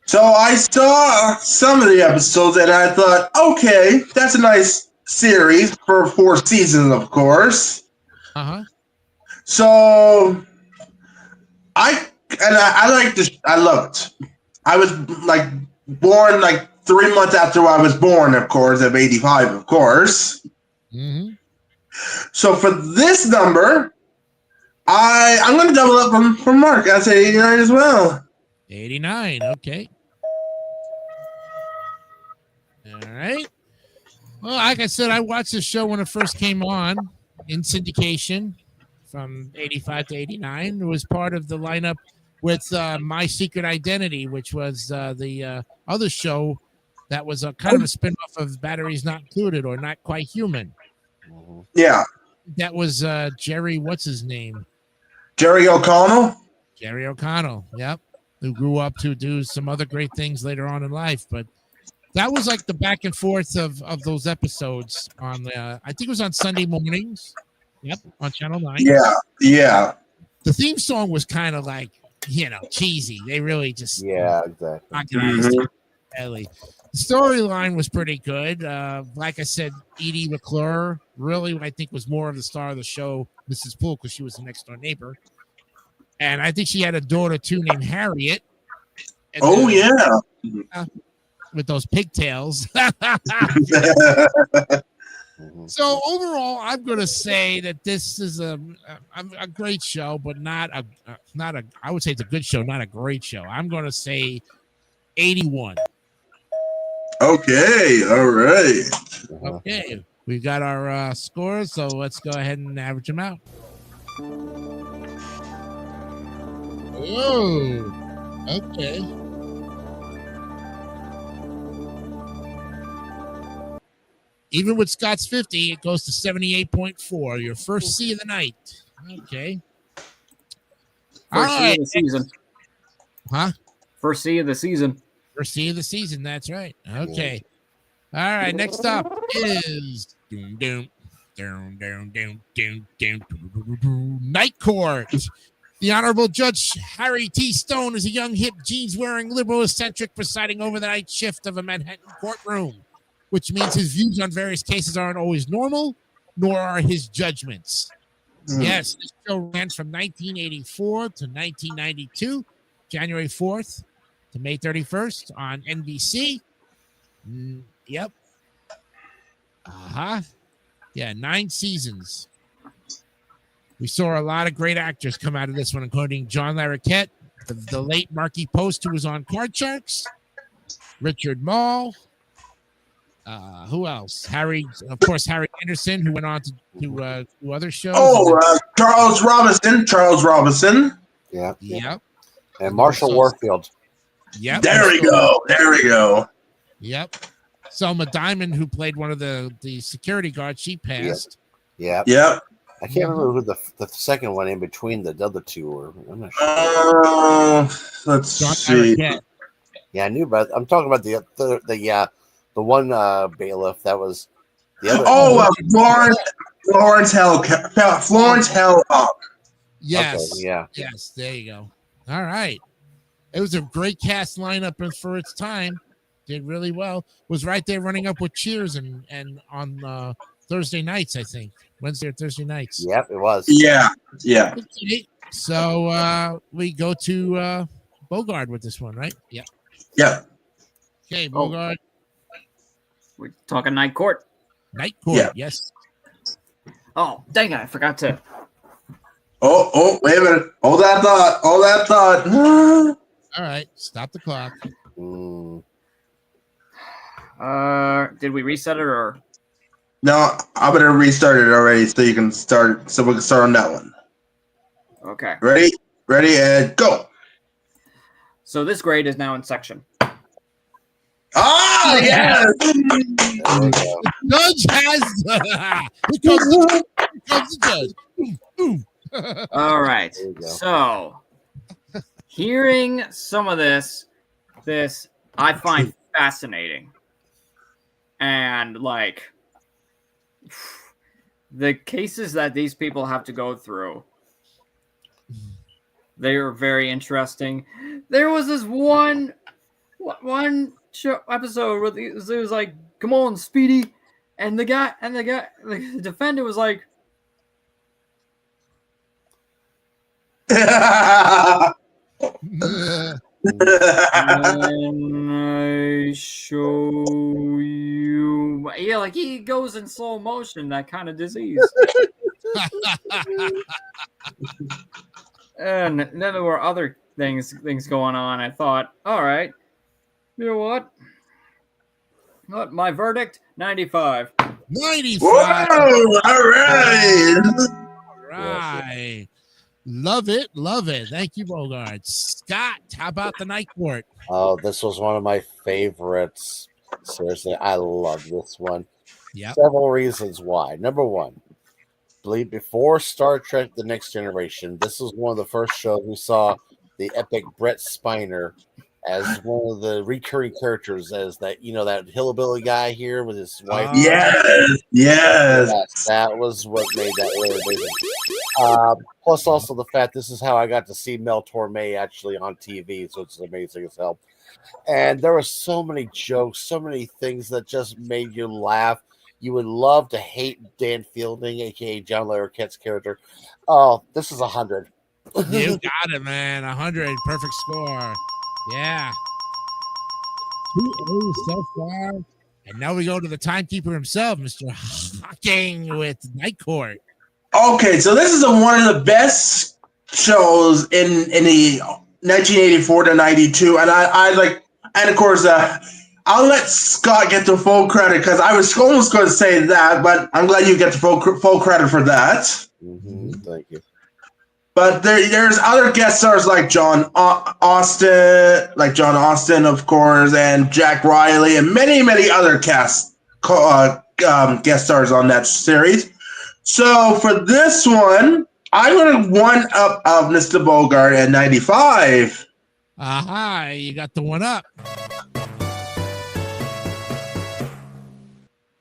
So I saw some of the episodes and I thought, okay, that's a nice series for 4 seasons, of course. Uh-huh. So I liked this. I loved it. I was born 3 months after I was born, of course, of 85, of course. Mm-hmm. So for this number, I'm going to double up from Mark. I say 89 as well. 89. Okay. All right. Well, like I said, I watched the show when it first came on in syndication from 85 to 89. It was part of the lineup with My Secret Identity, which was the other show that was a kind of a spin-off of Batteries Not Included or Not Quite Human. Yeah. That was Jerry, what's his name? Jerry O'Connell? Jerry O'Connell, yep. Who grew up to do some other great things later on in life. But that was like the back and forth of those episodes on I think it was on Sunday mornings. Yep, on Channel 9. Yeah. The theme song was kind of like, cheesy. They really just exactly. Ellie. The storyline was pretty good. Like I said, Edie McClure really, I think, was more of the star of the show, Mrs. Poole, because she was the next door neighbor. And I think she had a daughter too named Harriet. And with those pigtails. So overall, I'm going to say that this is a great show, but not a. I would say it's a good show, not a great show. I'm going to say 81. Okay. All right. Okay, we got our scores, so let's go ahead and average them out. Oh, okay. Even with Scott's 50, it goes to 78.4. Your first C of the night. Okay. First C of the season. Huh? First C of the season. First C of the season. That's right. Okay. All right. Next up is Night Court. The Honorable Judge Harry T. Stone is a young, hip, jeans-wearing, liberal eccentric presiding over the night shift of a Manhattan courtroom, which means his views on various cases aren't always normal, nor are his judgments. Yes, this show ran from 1984 to 1992, January 4th to May 31st on NBC. Yep. Yeah, 9 seasons. We saw a lot of great actors come out of this one, including John Larroquette, the late Marky Post, who was on Card Sharks, Richard Mall. Who else? Harry Anderson, who went on to do other shows. Charles Robinson. Yeah. Yep. And Marshall Warfield. Yep. There we go. Yep. Selma Diamond, who played one of the security guards, she passed. Yep. I can't remember who the second one in between the other two were. I'm not sure. Let's see. Yeah, I knew about. I'm talking about the one bailiff that was the other. Florence Hell. Yes. Okay, yeah. Yes. There you go. All right. It was a great cast lineup, and for its time, did really well. Was right there running up with Cheers and on Thursday nights, I think. Wednesday or Thursday nights. Yep, it was. Yeah. Okay. So we go to Bogard with this one, right? Yeah. Okay, Bogard. We're talking Night Court. Night Court, yes. Oh, dang it, I forgot to. Oh, wait a minute. Hold that thought. All right, stop the clock. Did we reset it or? No, I'm gonna restart it already, so you can start. So we can start on that one. Okay. Ready, and go. So this grade is now in section. Ah, yes. Judge has. Here comes the judge. All right. So, hearing some of this I find fascinating, and like the cases that these people have to go through, they are very interesting. There was this one show episode where it was like, "Come on, Speedy," and the defendant was like, "Can I show you?" Yeah, like he goes in slow motion, that kind of disease. And then there were other things going on. I thought, all right, you know what? My verdict, 95. 95. Whoa! All right. All right. Love it. Love it. Thank you, Bogart. Scott, how about the Night Court? Oh, this was one of my favorites. Seriously, I love this one. Yep. Several reasons why. Number one, believe before Star Trek: The Next Generation, this was one of the first shows we saw the epic Brett Spiner as one of the recurring characters, as that that hillbilly guy here with his wife. Yes. Yes, that was what made that really amazing. Plus, also the fact this is how I got to see Mel Torme actually on TV, so it's amazing as hell. And there were so many jokes, so many things that just made you laugh. You would love to hate Dan Fielding, aka John Larroquette's character. Oh, this is 100. You got it, man. 100. Perfect score. Yeah. 2-0 so far. And now we go to the timekeeper himself, Mr. Hawking with Night Court. Okay, so this is one of the best shows in the 1984 to 92, and I like, and of course, I'll let Scott get the full credit because I was almost going to say that, but I'm glad you get the full credit for that. Mm-hmm. Thank you. But there's other guest stars like John Austin, of course, and Jack Riley, and many other guest stars on that series. So for this one, I'm going to one up of Mr. Bogart at 95. Aha, you got the one up.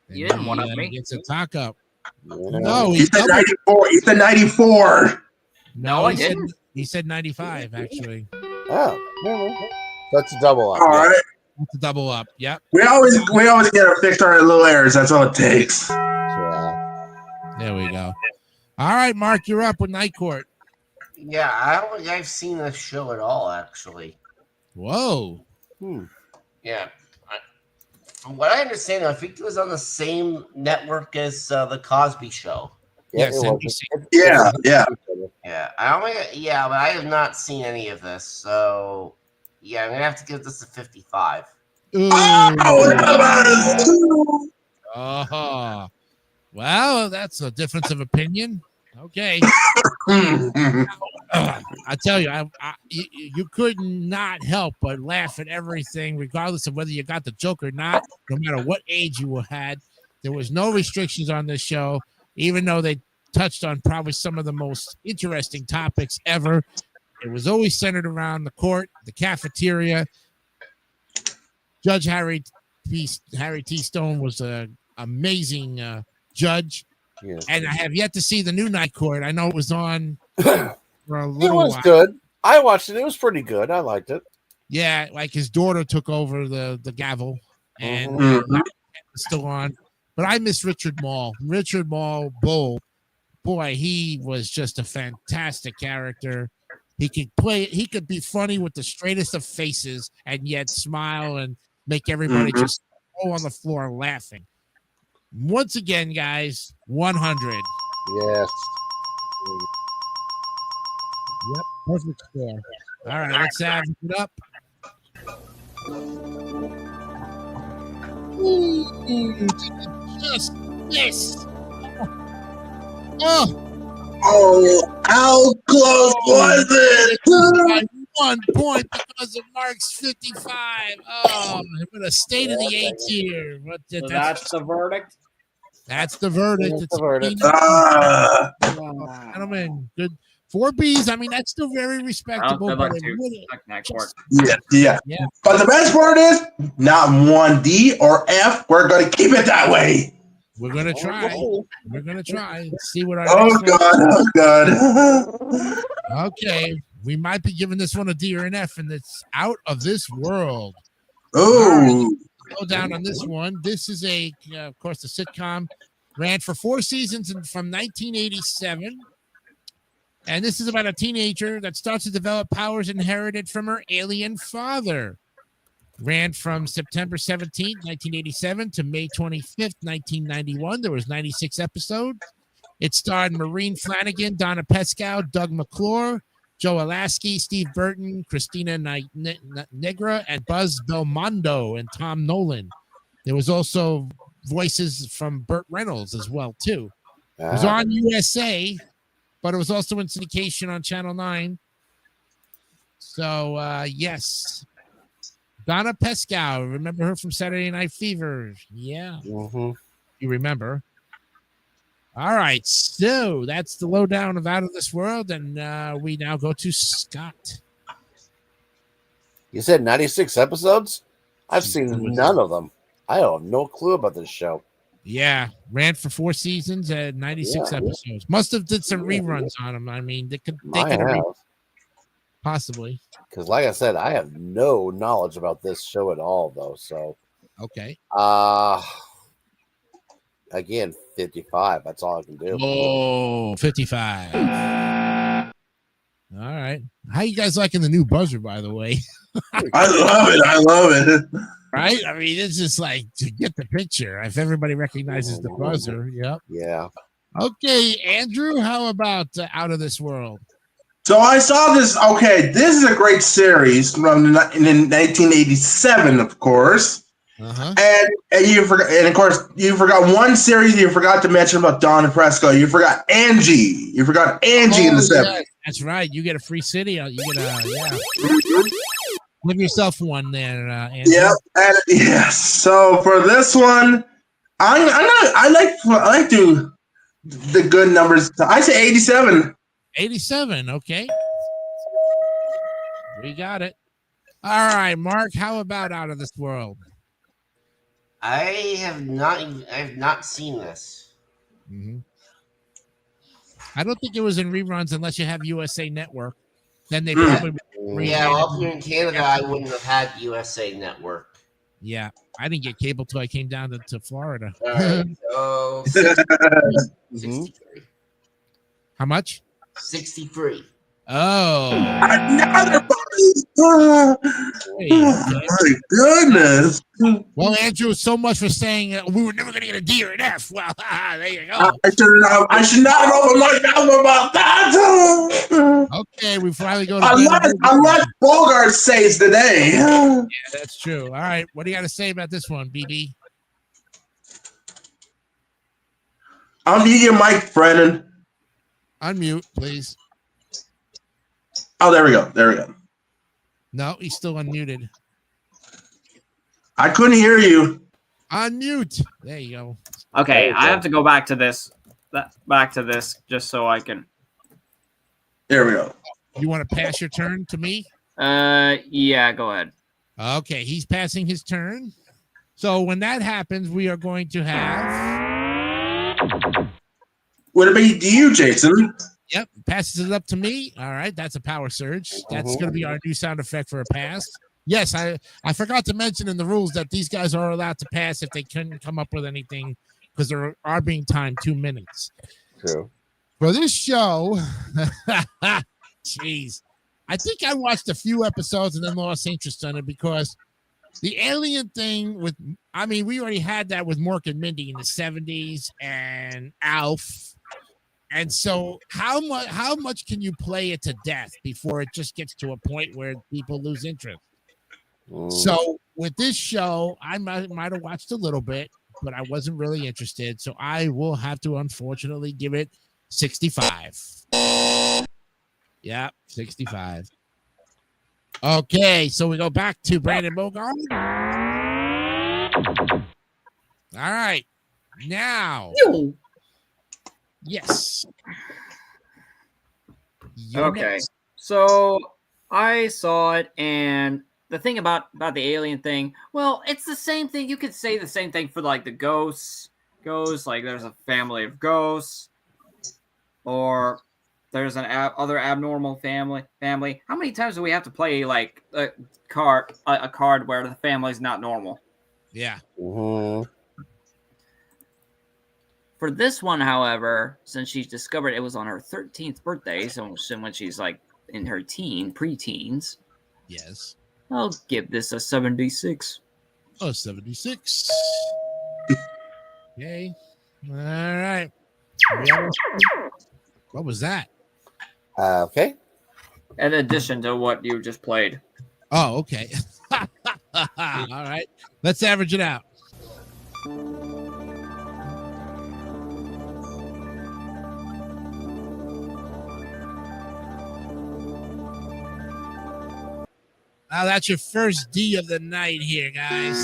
You didn't one up me. Gets a talk up. Yeah. No, He said 94. He said 94. No, I he didn't. He said 95, actually. Oh, that's a double up. All right. That's a double up. Yep. We always get to fix our little errors. That's all it takes. Yeah. There we go. All right, Mark, you're up with Night Court. Yeah, I don't think I've seen this show at all, actually. Whoa. Yeah. From what I understand, I think it was on the same network as the Cosby Show. Yes, it was. NBC. Yeah. Yeah, but I have not seen any of this, so yeah, I'm gonna have to give this a 55. Ooh. Oh, Well, that's a difference of opinion. Okay. I tell you, you could not help but laugh at everything, regardless of whether you got the joke or not, no matter what age you had. There was no restrictions on this show, even though they touched on probably some of the most interesting topics ever. It was always centered around the court, the cafeteria. Judge Harry T. Stone was an amazing judge. Yeah. And I have yet to see the new Night Court. I know it was on for a little It was while. good. I watched it. It was pretty good. I liked it. Yeah, like his daughter took over the gavel, and it's still on. But I miss Richard Mall. Richard Mall, Bull. Boy, he was just a fantastic character. He could be funny with the straightest of faces and yet smile and make everybody just go on the floor laughing. Once again, guys, 100. Yes. Yep, perfect score. All right, let's average it up. Ooh, just miss. Oh, how close was it? By 1 point because of Mark's 55. Oh, what a state of the eight here. So that's the verdict. That's the verdict. That's It's the verdict. Gentlemen, good. 4 Bs. I mean, that's still very respectable. I'd But like it to. really, Night Court. Yeah. But the best part is not 1D or F. We're going to keep it that way. we're gonna try. We're gonna try. See what our Oh, next God. one. Okay, we might be giving this one a D or an F, and it's out of this world. Ooh. Go down on this one. This is of course, the sitcom ran for 4 seasons from 1987. And this is about a teenager that starts to develop powers inherited from her alien father. Ran from September 17th, 1987 to May 25th, 1991. There was 96 episodes. It starred Maureen Flanagan, Donna Pescow, Doug McClure, Joe Alasky, Steve Burton, Christina Negra, and Buzz Belmondo and Tom Nolan. There was also voices from Burt Reynolds as well, too. It was on USA, but it was also in syndication on Channel 9. So, yes. Donna Pescow, remember her from Saturday Night Fever? Yeah. Mm-hmm. You remember. All right, so that's the lowdown of Out of This World, and we now go to Scott. You said 96 episodes? I've seen none of them. I have no clue about this show. Yeah, ran for 4 seasons and 96 episodes. Must have did some reruns on them. I mean, they could have possibly. Because, like I said, I have no knowledge about this show at all, though. So, okay. Again, 55. That's all I can do. Oh, 55. All right. How you guys liking the new buzzer, by the way? I love it. Right? I mean, it's just like to get the picture. If everybody recognizes the buzzer, yep. Yeah. Okay, Andrew, how about Out of This World? So I saw this. Okay, this is a great series from in 1987, of course. And you forgot, and of course you forgot one series you forgot to mention about Donna Fresco. You forgot Angie. You forgot Angie in the 70s. That's right. You get a free city. You get a Give yourself one there, Andrew. Yep. And, yes. So for this one, I like to the good numbers. I say 87. 87. Okay. We got it. All right, Mark. How about Out of This World? I have not seen this. Mm-hmm. I don't think it was in reruns unless you have USA Network. Then they probably well, here in Canada, I wouldn't have had USA Network. Yeah, I didn't get cable till I came down to Florida. All right, so 63. How much? 63. Oh, another buddy. Oh my goodness. Well, Andrew, so much for saying we were never going to get a D or an F. Well, there you go. I should not open my mouth about that. Okay, we finally go to unless Bogart says today. Yeah, that's true. All right, what do you got to say about this one, BB? Unmute your mic, Brennan. Unmute, please. Oh, there we go. No, he's still unmuted. I couldn't hear you. Unmute. There you go. Okay, I have to go back to this. Just so I can. There we go. You want to pass your turn to me? Yeah, go ahead. Okay, he's passing his turn. So when that happens, we are going to have. Would it be to you, Jason? Yep, passes it up to me. All right, that's a power surge. That's going to be our new sound effect for a pass. Yes, I forgot to mention in the rules that these guys are allowed to pass if they couldn't come up with anything because they are being timed 2 minutes. True. For this show, jeez, I think I watched a few episodes and then lost interest in it because the alien thing we already had that with Mork and Mindy in the 70s and Alf. And so how much can you play it to death before it just gets to a point where people lose interest? So with this show, I might have watched a little bit, but I wasn't really interested. So I will have to unfortunately give it 65. Yeah, 65. Okay, so we go back to Brandon Bogart. All right. Now. Yes. Okay. So I saw it, and the thing about the alien thing, well, it's the same thing. You could say the same thing for like the ghosts. Like there's a family of ghosts, or there's an other abnormal family. How many times do we have to play like a card where the family's not normal? Yeah. For this one, however, since she's discovered it was on her 13th birthday, so when she's like in her preteens, yes, I'll give this a 76. Oh, 76. Okay. All right. What was that? Okay. In addition to what you just played. Oh, okay. All right. Let's average it out. Now that's your first D of the night here, guys.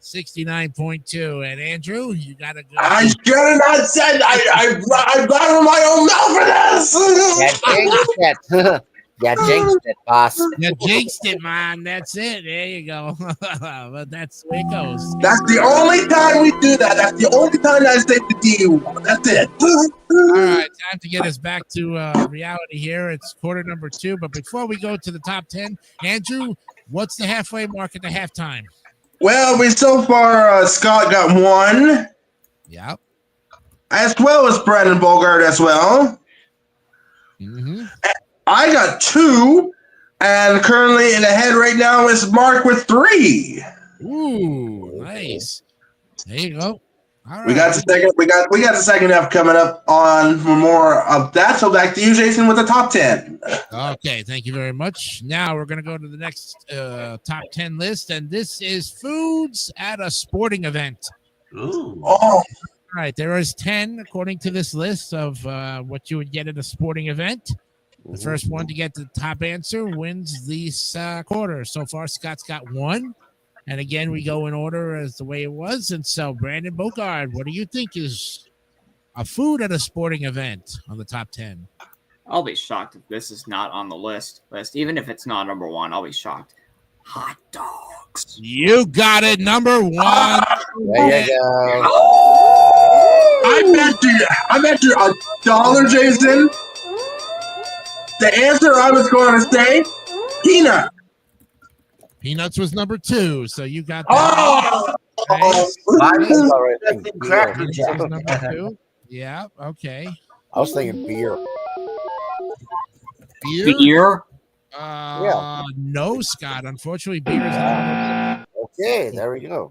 69.2. And Andrew, you got to go. I should have not said I bottled my own mouth for this. Yeah, jinxed it, boss. You jinxed it, man. That's it. There you go. But that's the way it goes. That's the only time we do that. That's the only time I say the D. That's it. All right, time to get us back to reality here. It's quarter number 2. But before we go to the top 10, Andrew, what's the halfway mark at the halftime? Well, we so far Scott got 1. Yep. As well as Brandon Bogart as well. Mm-hmm. I got 2, and currently in the head right now is Mark with 3. Ooh, nice. There you go. All right. We got the second half coming up on for more of that. So back to you, Jason, with the top 10. Okay, thank you very much. Now we're going to go to the next top 10 list, and this is foods at a sporting event. Ooh. Oh, All right, there is 10 according to this list of what you would get at a sporting event. The first one to get the top answer wins this quarter. So far, Scott's got 1. And again, we go in order as the way it was. And so, Brandon Bogard, what do you think is a food at a sporting event on the top 10? I'll be shocked if this is not on the list. Even if it's not number 1, I'll be shocked. Hot dogs. You got it, number 1. There you go. I bet you $1, Jason. The answer I was going to say, peanut. Peanuts was number 2, so you got that. Oh, Nice. Cracker Peanuts Jack. was number 2. Yeah, okay. I was thinking beer. Beer? Beer? Yeah. No, Scott. Unfortunately, beer is not. Okay, there we go.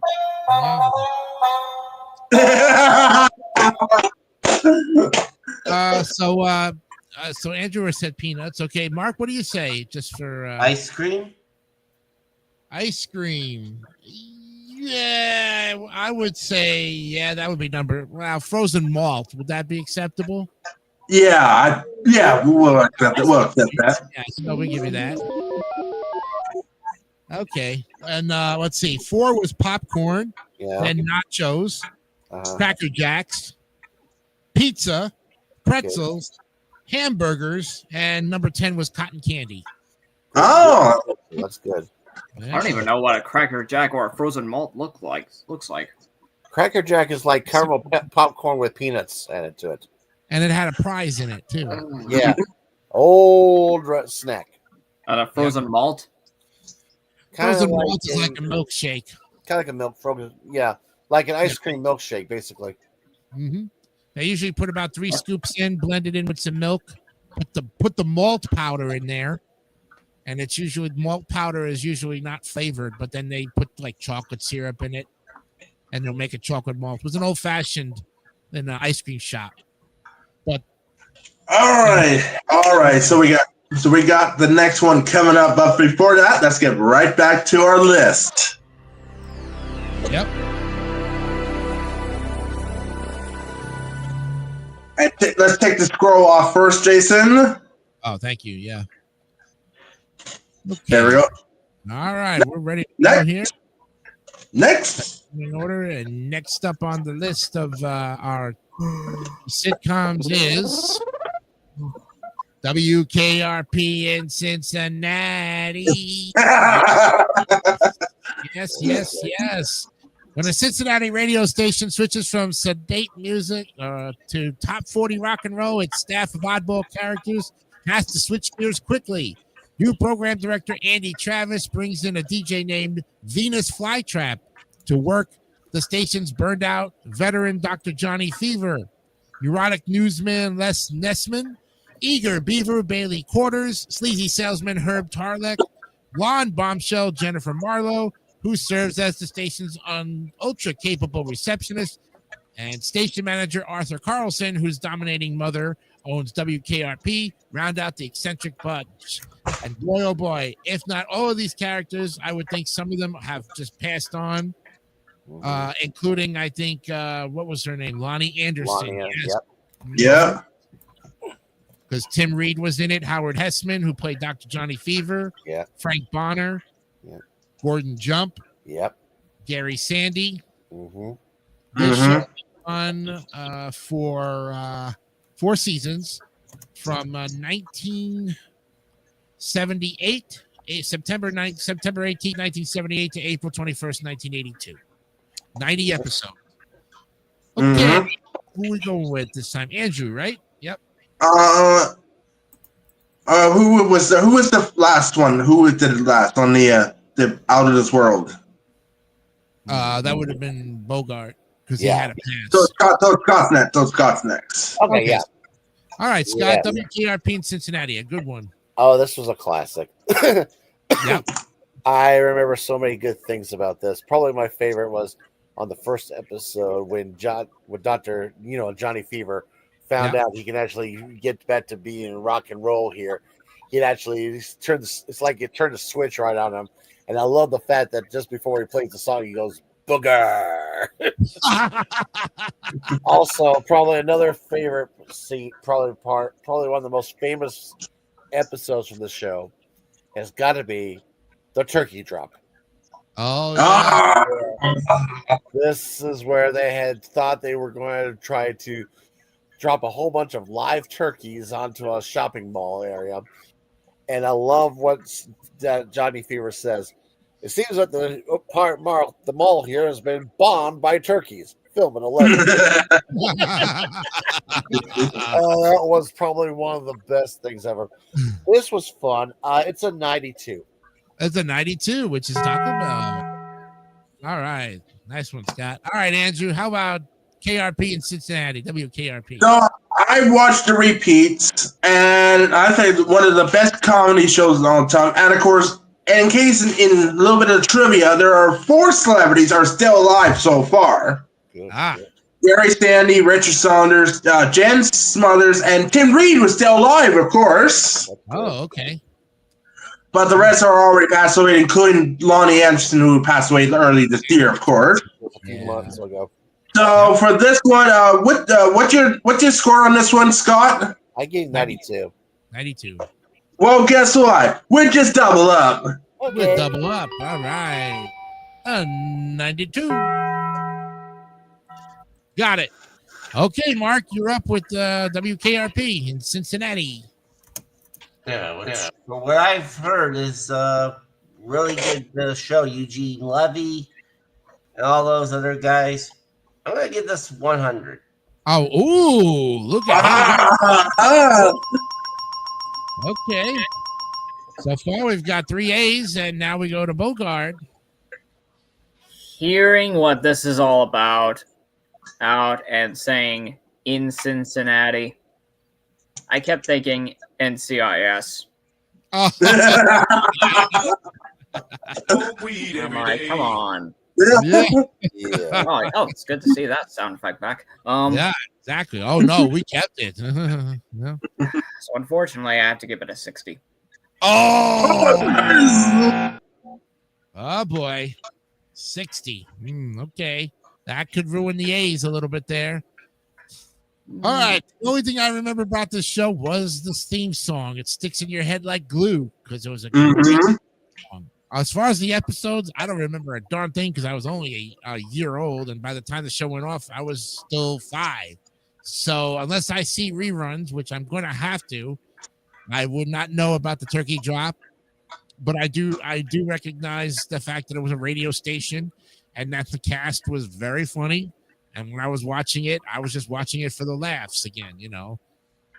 So Andrew said peanuts. Okay, Mark, what do you say? Just for Ice cream? ice cream. Yeah, I would say that would be frozen malt. Would that be acceptable? yeah, we'll accept it. We'll accept that. Yeah, so we give you that. Okay, and let's see. 4 was popcorn, Yeah. then nachos, Uh-huh. Cracker Jacks, pizza, pretzels, hamburgers, and number 10 was cotton candy. Oh, That's good. I don't even know what a Cracker Jack or a frozen malt looks like. Cracker Jack is like caramel popcorn with peanuts added to it. And it had a prize in it too. Yeah. Old snack. And a frozen malt? Frozen malt is like a milkshake. Kind of like a milk frozen. Yeah. Like an ice cream milkshake, basically. Mm-hmm. They usually put about 3 scoops in, blend it in with some milk, put the malt powder in there. And it's usually malt powder is usually not flavored, but then they put like chocolate syrup in it, and they'll make a chocolate malt. It was an old fashioned in an ice cream shop. But all right. So we got the next one coming up. But before that, let's get right back to our list. yep. Let's take the scroll off first, Jason. Oh, thank you. Yeah. Okay. There we go. All right, we're ready to go here. Next. In order, and next up on the list of our sitcoms is WKRP in Cincinnati. Yes. When a Cincinnati radio station switches from sedate music to top 40 rock and roll, its staff of oddball characters has to switch gears quickly. New program director Andy Travis brings in a DJ named Venus Flytrap to work the station's burned out veteran Dr. Johnny Fever, neurotic newsman Les Nessman, eager beaver Bailey Quarters, sleazy salesman Herb Tarlek, blonde bombshell Jennifer Marlowe, who serves as the station's ultra-capable receptionist, and station manager Arthur Carlson, whose dominating mother owns WKRP, round out the eccentric bunch. And boy, oh boy, if not all of these characters, I would think some of them have just passed on, including, I think, what was her name? Lonnie Anderson. Lonnie, Yes. yep. Yeah. Because Tim Reed was in it, Howard Hessman, who played Dr. Johnny Fever, Yeah. Frank Bonner, Yep. Gordon Jump, Yep. Gary Sandy. Mm-hmm. This show on for 4 seasons from 1978, September 18th, 1978 to April 21st, 1982. 90 episodes. Okay, who we going with this time? Andrew, right? Yep. Who was the last one? Who did it last on the Out of This World? That would have been Bogart because he Yeah. had a pass. So Scott's next. Okay, yeah. All right, Scott, Yeah. WKRP in Cincinnati, a good one. Oh, this was a classic. Yep. I remember so many good things about this. Probably my favorite was on the first episode when Dr. Johnny Fever found out he can actually get back to being rock and roll here. He'd actually turned. It's like it turned a switch right on him. And I love the fact that just before he plays the song, he goes booger. Also, probably another favorite scene, probably one of the most famous episodes from the show has got to be the turkey drop. Oh, yeah. This is where they had thought they were going to try to drop a whole bunch of live turkeys onto a shopping mall area. And I love what Johnny Fever says. It seems that the mall here has been bombed by turkeys. Film at 11. That was probably one of the best things ever. This was fun. It's a 92. It's a 92, which is Taco Bell. All right. Nice one, Scott. All right, Andrew. How about KRP in Cincinnati? WKRP. So I watched the repeats, and I think one of the best comedy shows of all time. And of course, in case in a little bit of trivia, there are 4 celebrities are still alive so far. Good. Gary Sandy, Richard Saunders, Jen Smothers, and Tim Reed was still alive, of course. Oh, okay. But the rest are already passed away, including Lonnie Anderson, who passed away early this year, of course. A few months ago. So for this one, what's your score on this one, Scott? I gave 92. 92. Well, guess what? We're just double up. We'll double up. All right. 92. Got it. Okay, Mark, you're up with WKRP in Cincinnati. Yeah, what I've heard is really good show. Eugene Levy and all those other guys. I'm gonna give this 100. Oh, ooh, look at that. Okay. So far, we've got 3 A's, and now we go to Bogart. Hearing what this is all about out and saying in Cincinnati, I kept thinking NCIS. Oh, I'm like, come on. yeah. Yeah. Oh, it's good to see that sound effect back. Yeah, exactly. Oh, no, we kept it. No. So unfortunately, I have to give it a 60. Oh, oh boy. 60. Okay. That could ruin the A's a little bit there. All right. The only thing I remember about this show was this theme song. It sticks in your head like glue because it was a great song. As far as the episodes, I don't remember a darn thing because I was only a year old. And by the time the show went off, I was still 5. So unless I see reruns, which I'm going to have to, I would not know about the turkey drop. But I do recognize the fact that it was a radio station and that the cast was very funny. And when I was watching it, I was just watching it for the laughs again, you know.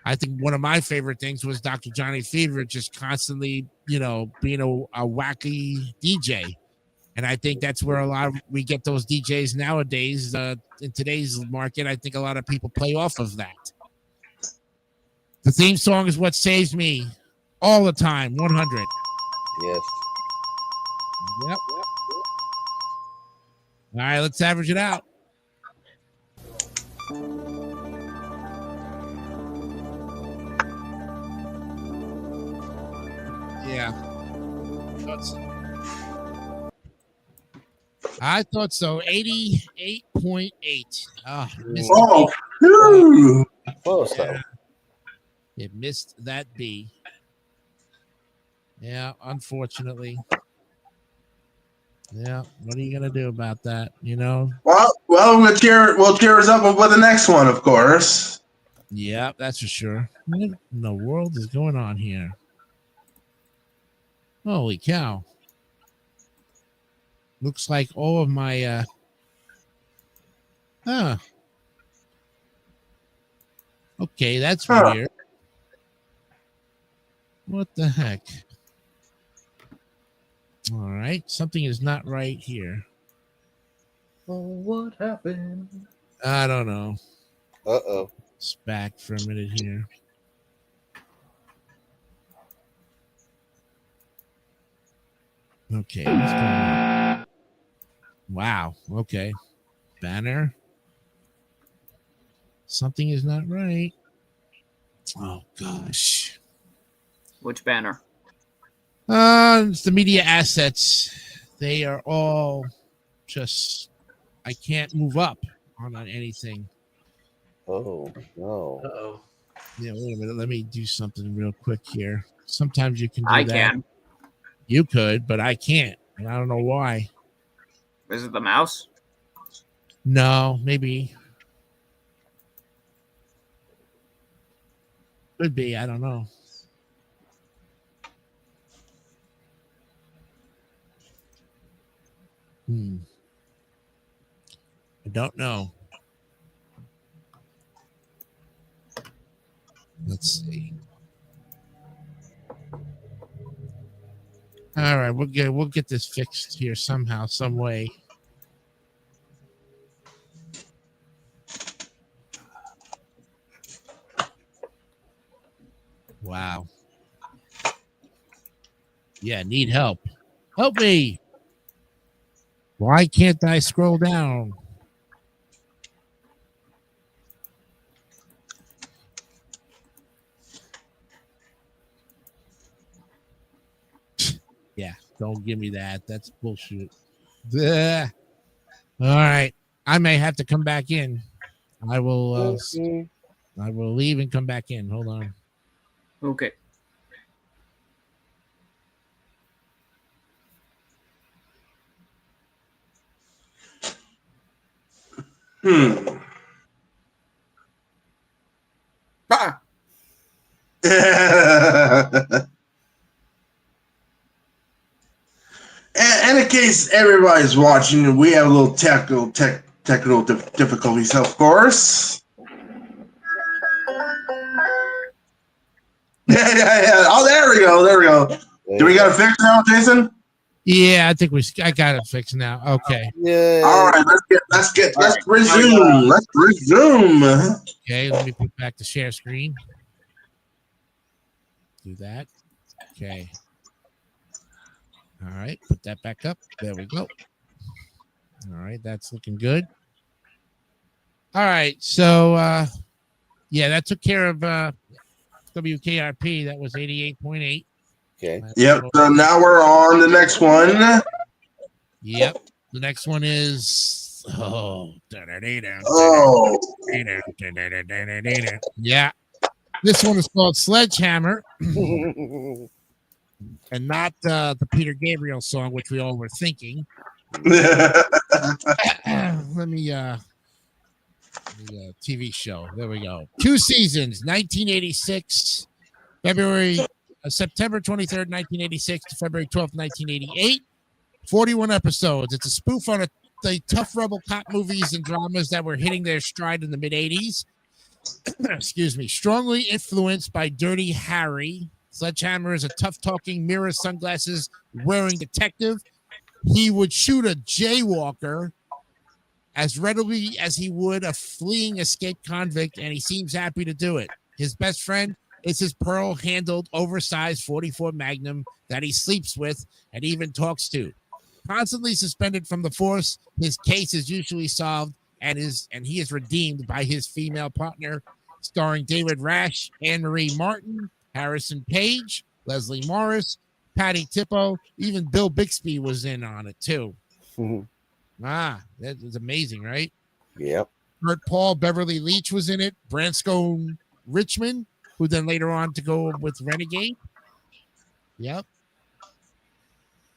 I think one of my favorite things was Dr. Johnny Fever just constantly, you know, being a wacky DJ. And I think that's where we get those DJs nowadays. In today's market, I think a lot of people play off of that. The theme song is what saves me all the time, 100. Yes. Yep. All right, let's average it out. Yeah. I thought so. 88.8. Oh, phew. Close though. It missed that B. Yeah, unfortunately. Yeah, what are you gonna do about that? You know? Well, we'll cheer us up with the next one, of course. Yeah, that's for sure. What in the world is going on here? Holy cow. Looks like all of my okay, that's weird. What the heck? All right, something is not right here. Oh, what happened? I don't know. Uh-oh. It's back for a minute here. Okay, what's going on? Wow. Okay. Banner. Something is not right. Oh gosh. Which banner? It's the media assets. They are all just I can't move up on anything. Oh no. Uh-oh. Yeah, wait a minute. Let me do something real quick here. Sometimes you can do I that. can. You could, but I can't. And I don't know why. Is it the mouse? No, maybe. Could be. I don't know. I don't know. Let's see. All right, we'll get this fixed here somehow, some way. Wow. Yeah, need help. Help me. Why can't I scroll down? Yeah, don't give me that. That's bullshit. All right. I may have to come back in. I will leave and come back in. Hold on. Okay. Ah! And in case everybody's watching, we have a little technical difficulties, of course. Yeah. Oh, there we go. Do we got it fixed now, Jason? Yeah, I think I got it fixed now. Okay. Yeah. All right, let's resume. Let's resume. Okay, let me put back the share screen. Do that. Okay. All right, put that back up. There we go. All right, that's looking good. All right, so yeah, that took care of WKRP. That was 88.8. Okay. Yep. So now we're on the next one. Yep. The next one is yeah. This one is called Sledgehammer, and not the Peter Gabriel song, which we all were thinking. Let me the TV show. There we go. 2 seasons, 1986, September 23rd, 1986 to February 12th, 1988. 41 episodes. It's a spoof on the tough rebel cop movies and dramas that were hitting their stride in the mid 80s. Excuse me. Strongly influenced by Dirty Harry. Sledgehammer is a tough talking, mirror sunglasses wearing detective. He would shoot a jaywalker as readily as he would a fleeing escaped convict, and he seems happy to do it. His best friend is his pearl-handled, oversized 44 Magnum that he sleeps with and even talks to. Constantly suspended from the force, his case is usually solved, and he is redeemed by his female partner, starring David Rash, Anne-Marie Martin, Harrison Page, Leslie Morris, Patty Tippo, even Bill Bixby was in on it too. Mhm. That was amazing, right? Yep. Burt Paul, Beverly Leach was in it. Branscombe Richmond, who then later on to go with Renegade. Yep.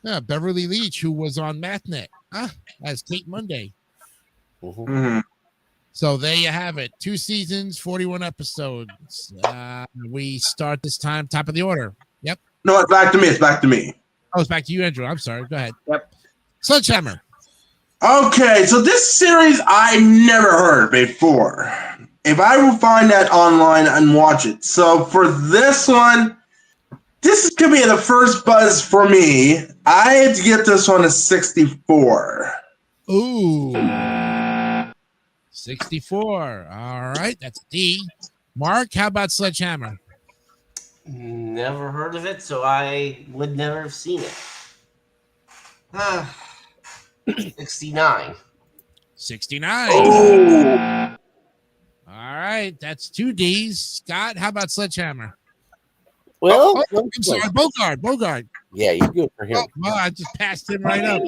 Yeah, Beverly Leach, who was on MathNet as Kate Monday. Mhm. Mhm. So there you have it. 2 seasons, 41 episodes. We start this time, top of the order. Yep. No, it's back to me. It's back to me. Oh, it's back to you, Andrew. I'm sorry. Go ahead. Yep. Sledgehammer. Okay, so this series I never heard before. If I will find that online and watch it. So for this one, this is gonna be the first buzz for me. I had to get this one a 64. Ooh. 64. All right. That's D. Mark, how about Sledgehammer? Never heard of it, so I would never have seen it. 69. 69. Oh, All right. That's 2 Ds. Scott, how about Sledgehammer? Well, Oh, I'm sorry. Bogard. yeah, you good for him. Oh, well, I just passed him right up.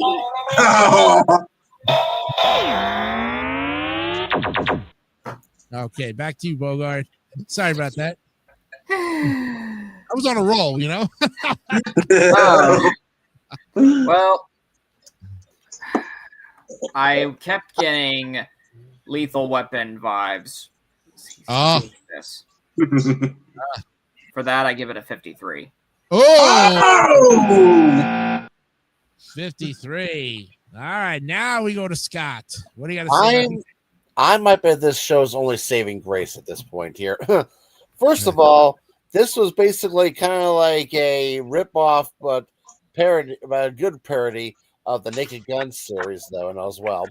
Okay, back to you, Bogard. Sorry about that. I was on a roll, you know? Well, I kept getting Lethal Weapon vibes. Oh. This. For that, I give it a 53. Oh! 53. All right, now we go to Scott. What do you got to say? I might bet this show's only saving grace at this point here. First of all, this was basically kind of like a rip-off, but parody, but a good parody of the Naked Gun series, though, and as well.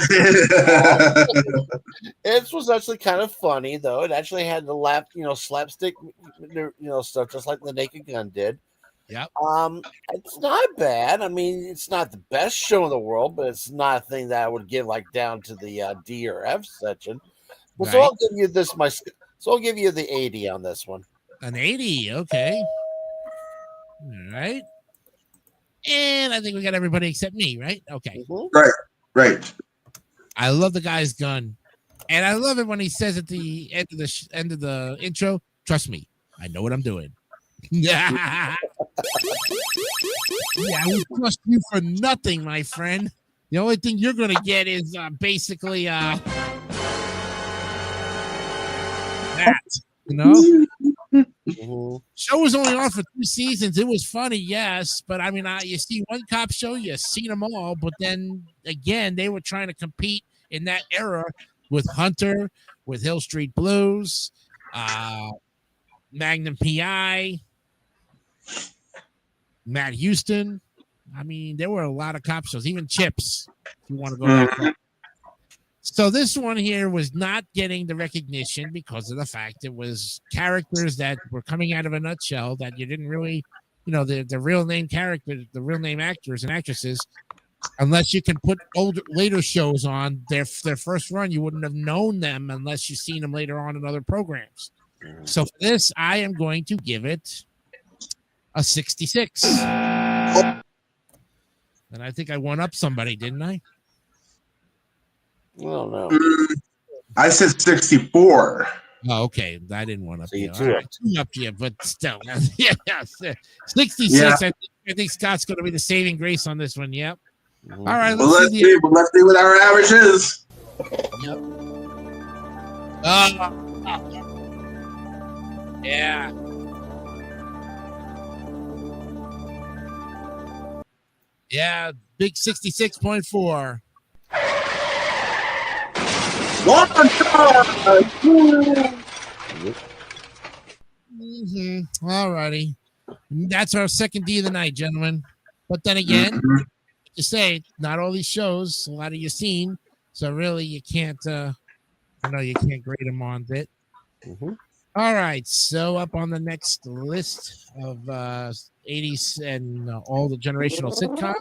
It was actually kind of funny, though. It actually had the slapstick, stuff just like the Naked Gun did. Yep. It's not bad. I mean, it's not the best show in the world, but it's not a thing that I would give like down to the D or F section. Well, So Right. I'll give you this. So I'll give you the 80 on this one. An 80. Okay. All right. And I think we got everybody except me, right? Okay. Mhm. Right. I love the guy's gun. And I love it when he says at the end of the intro, trust me, I know what I'm doing. Yeah. Yeah, I would trust you for nothing, my friend. The only thing you're gonna get is basically that. You know? Mhm. Show was only on for 2 seasons. It was funny, yes, but I mean, you see one cop show, you seen them all, but then again, they were trying to compete in that era with Hunter, with Hill Street Blues, Magnum PI, Matt Houston. I mean, there were a lot of cop shows, even Chips, if you want to go that far. So this one here was not getting the recognition because of the fact it was characters that were coming out of a nutshell that you didn't really, the real name characters, the real name actors and actresses, unless you can put later shows on their first run, you wouldn't have known them unless you've seen them later on in other programs. So for this, I am going to give it a 66. And I think I won up somebody, didn't I? I don't know. I said 64. Oh, okay. I didn't want up So you you. two All up. right, 2 up you, but still. Yeah, 66. Yeah. I think Scott's going to be the saving grace on this one. Yep. Mhm. All right. Well, Let's see. let's see what our average is. Yeah. Yeah. Big 66.4. One All righty. That's our second D of the night, gentlemen. But then again, you say not all these shows, a lot of you seen, so really you can't you can't grade them on it. Mhm. All right, so up on the next list of 80s and all the generational sitcoms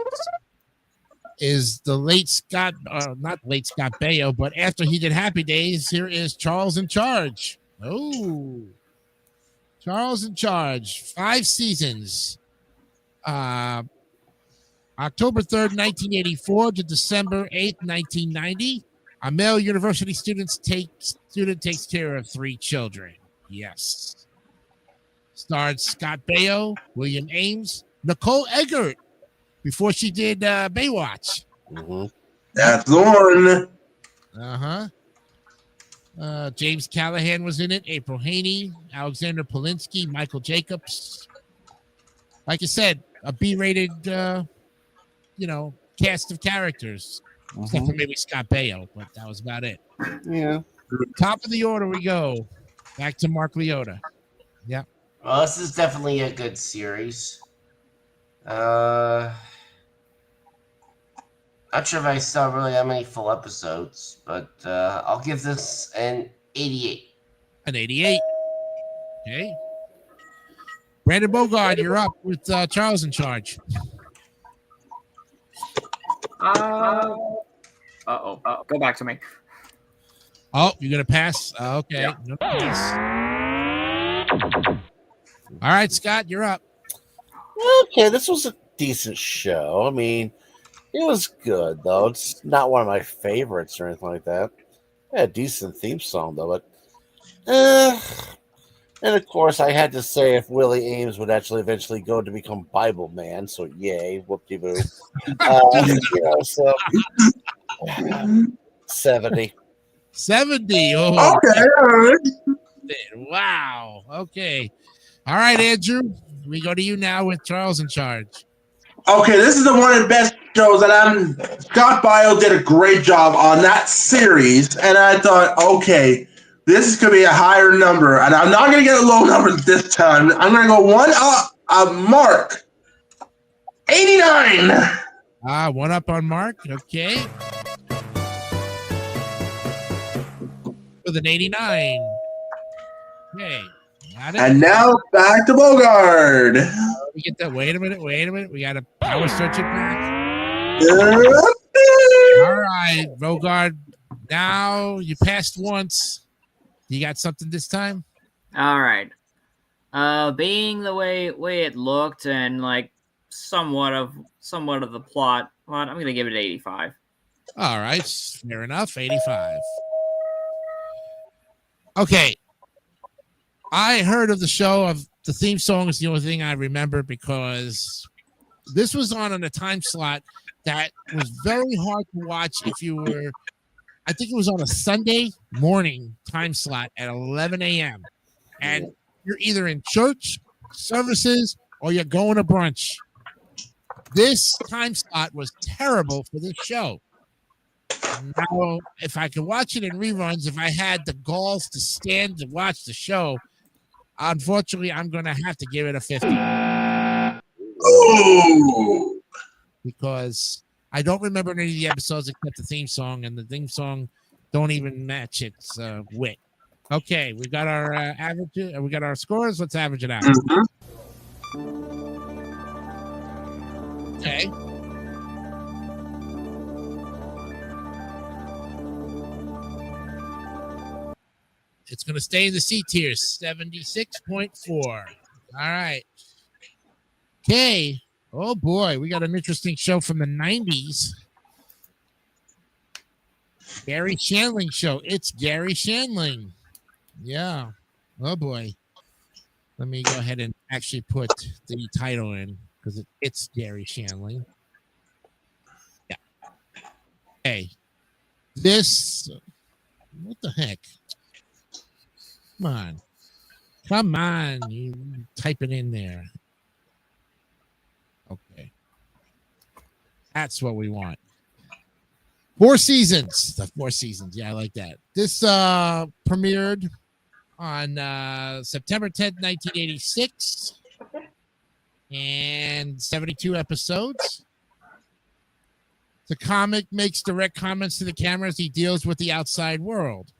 is the late Scott, not late Scott Baio, but after he did Happy Days, here is Charles in Charge. Oh, Charles in Charge, 5 seasons. October 3rd, 1984 to December 8th, 1990. A male university student takes care of 3 children. Yes. Starred Scott Baio, William Ames, Nicole Eggert before she did Baywatch. Mm-hmm. That's the one. James Callahan was in it. April Haney, Alexander Polinsky, Michael Jacobs. Like I said, a B-rated, cast of characters, except for maybe Scott Baio, but that was about it. Yeah. Top of the order we go. Back to Mark Leota. Yep. Well, this is definitely a good series. Not sure if I saw really that many full episodes, but I'll give this an 88. An 88. Okay. Brandon Bogard, you're up with Charles in charge. Go back to me. Oh, you're going to pass? Okay. Yeah. No pass. All right, Scott, you're up. Okay, this was a decent show. I mean, it was good, though. It's not one of my favorites or anything like that. It had a decent theme song, though. But, and of course, I had to say if Willie Ames would actually eventually go to become Bible Man, so yay, whoop-de-boo. 70. 70. Oh, Okay, all right. wow. Okay. All right, Andrew. We go to you now with Charles in charge. Okay, this is the one of the best shows that Scott Baio did a great job on that series, and I thought, okay, this is going to be a higher number, and I'm not going to get a low number this time. I'm going to go one up, Mark. 89. One up on Mark. Okay. With an 89. Okay. Got it. And now back to Bogard. We get that. Wait a minute. We got to power stretch it back. All right, Bogard. Now you passed once. You got something this time? All right. Being the way it looked and like somewhat of the plot, well, I'm gonna give it 85. All right, fair enough. 85. Okay. I heard of the show. Of the theme song is the only thing I remember because this was on a time slot that was very hard to watch if you were. I think it was on a Sunday morning time slot at 11 a.m. And you're either in church services or you're going to brunch. This time slot was terrible for this show. Now, if I could watch it in reruns, if I had the galls to stand to watch the show, unfortunately, I'm going to have to give it a 50. Oh. Because I don't remember any of the episodes except the theme song, and the theme song don't even match its wit. Okay, we got our average. We got our scores. Let's average it out. Okay. It's going to stay in the C tier, 76.4. All right. Okay. Oh, boy. We got an interesting show from the 90s. Gary Shandling show. It's Gary Shandling. Yeah. Oh, boy. Let me go ahead and actually put the title in because it's Gary Shandling. Yeah. Hey. This. What the heck? Come on. You type it in there. Okay. That's what we want. 4 seasons. The 4 seasons. Yeah, I like that. This premiered on September 10th, 1986. And 72 episodes. The comic makes direct comments to the camera as he deals with the outside world.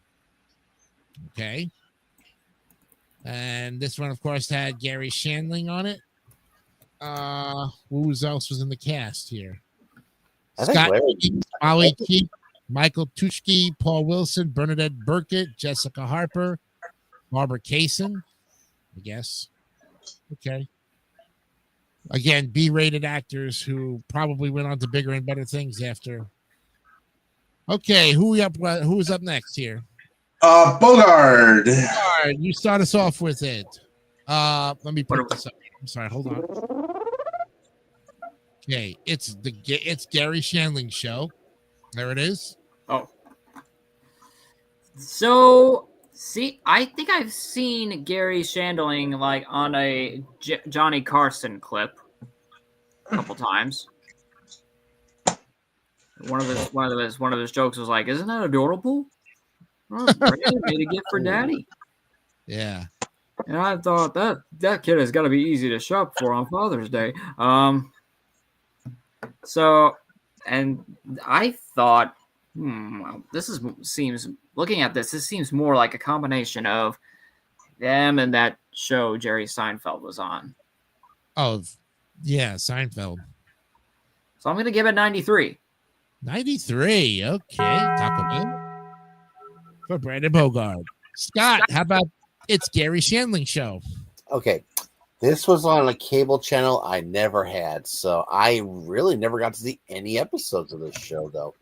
Okay. And this one, of course, had Gary Shandling on it. Who else was in the cast here? Scott, Molly Keep, Michael Tuschke, Paul Wilson, Bernadette Burkett, Jessica Harper, Barbara Kaysen, I guess. Okay. Again, B-rated actors who probably went on to bigger and better things after. Okay, who's up next here? Bogard. All right, you start us off with it. Let me put this up. I'm sorry, hold on. Okay, it's Gary Shandling show. There it is. Oh. So, see, I think I've seen Gary Shandling like on a Johnny Carson clip a couple times. One of his jokes was like, "Isn't that adorable? Oh, Brandon made a gift for Daddy." Yeah. And I thought that kid has got to be easy to shop for on Father's Day. So, and I thought, this seems more like a combination of them and that show Jerry Seinfeld was on. Oh, yeah, Seinfeld. So I'm going to give it 93. 93. Okay, Taco Bell for Brandon Bogard. Scott, how about it's Gary Shandling show? Okay. This was on a cable channel I never had, so I really never got to see any episodes of this show, though.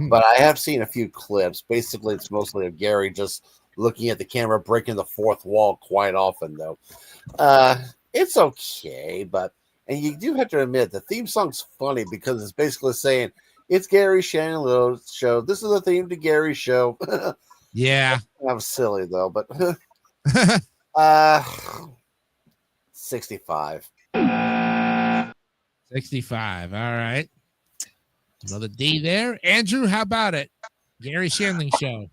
But I have seen a few clips. Basically, it's mostly of Gary just looking at the camera, breaking the fourth wall quite often, though. It's okay, and you do have to admit, the theme song's funny because it's basically saying, it's Gary Shandling's show. This is the theme to Gary's show. Yeah. I'm silly, though, but 65. 65. All right. Another D there. Andrew, how about it? Gary Shandling show.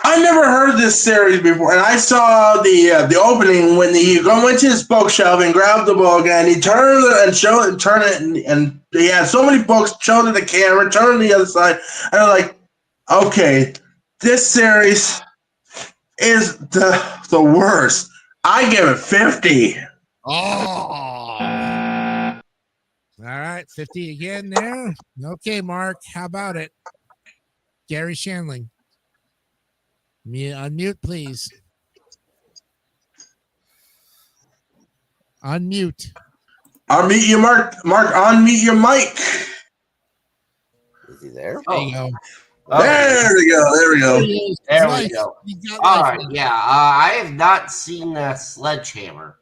I never heard this series before, and I saw the opening when he went to his bookshelf and grabbed the book, and he turned it, and he had so many books, showed it to the camera, turned to the other side, and I'm like, okay, this series is the worst. I give it 50. Oh. All right, 50 again there. Okay, Mark, how about it? Gary Shandling. Unmute, please. Unmute. Unmute your Mark. Mark, unmute your mic. Is he there? There you go. There we go. There we go. There we go. All right, yeah. I have not seen Sledgehammer.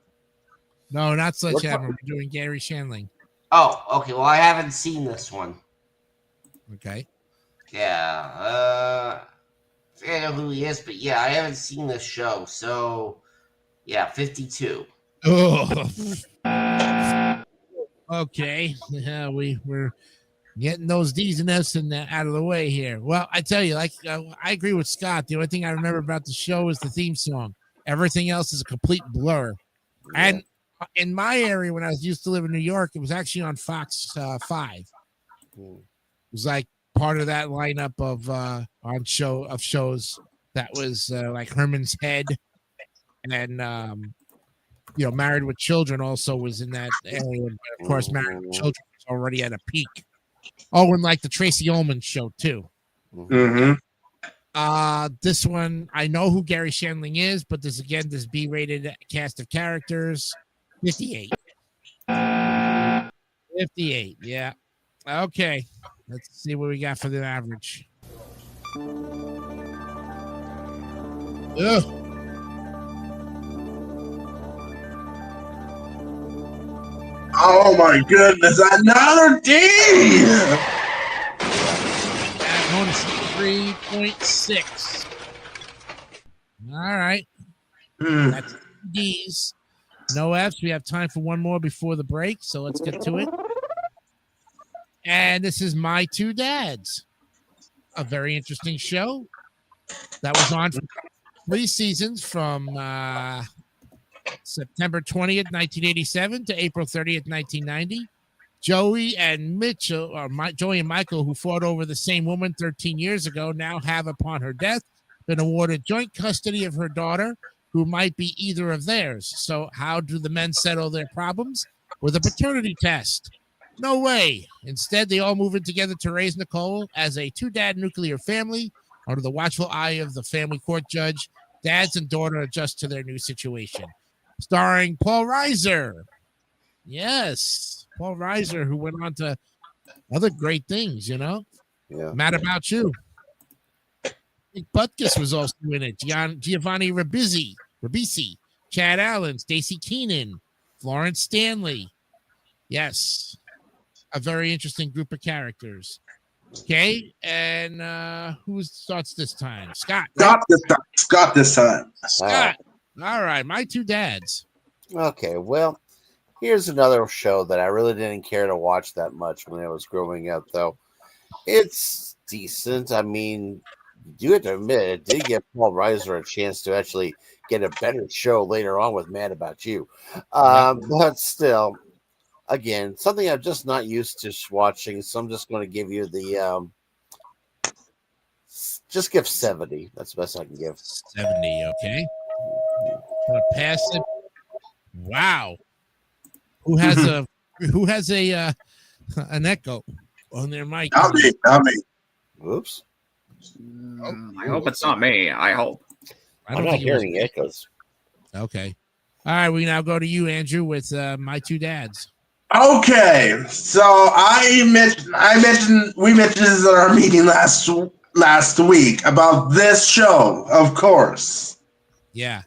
No, not Sledgehammer. We're doing Gary Shandling. Oh, okay. Well, I haven't seen this one. Okay. Yeah. I don't know who he is, but yeah, I haven't seen this show. So, yeah, 52. Oh. Okay. Yeah, we're getting those D's and F's out of the way here. Well, I tell you, I agree with Scott. The only thing I remember about the show is the theme song. Everything else is a complete blur. And in my area, when I used to live in New York, it was actually on Fox 5. It was like part of that lineup of shows that was like Herman's Head, and Married with Children also was in that area. But of course, Married with Children was already at a peak. Oh, and like the Tracy Ullman show too. Mm-hmm. This one, I know who Gary Shandling is, but this B-rated cast of characters, 58. 58, yeah. Okay, let's see what we got for the average. Ugh. Oh my goodness, another D! Bonus 3.6. All right. That's D's. No F's. We have time for one more before the break, so let's get to it. And this is My Two Dads, a very interesting show that was on for 3 seasons from September 20th, 1987 to April 30th, 1990. Joey and Michael, who fought over the same woman 13 years ago, now have, upon her death, been awarded joint custody of her daughter, who might be either of theirs. So how do the men settle their problems? With a paternity test. No way. Instead, they all move in together to raise Nicole as a 2-dad nuclear family under the watchful eye of the family court judge. Dads and daughter adjust to their new situation. Starring Paul Reiser. Yes. Paul Reiser, who went on to other great things, you know. Yeah. Mad About You. Nick Butkus was also in it. Giovanni Ribisi, Chad Allen, Stacy Keenan, Florence Stanley. Yes, a very interesting group of characters. Okay, and who starts this time? Scott. Right? Scott this time. Scott. All right, My Two Dads. Okay, well, here's another show that I really didn't care to watch that much when I was growing up, though. It's decent. I mean, you have to admit, it did give Paul Reiser a chance to actually get a better show later on with Mad About You. But still, again, something I'm just not used to watching, so I'm just going to give you the just give 70. That's the best I can give. 70, okay. Gonna pass it. Wow. Who has an echo on their mic? Not me. Oops. I hope it's not me. I hope. I'm not hearing echoes. Okay. All right, we now go to you, Andrew, with My Two Dads. Okay, so we mentioned this at our meeting last week about this show, of course. Yeah.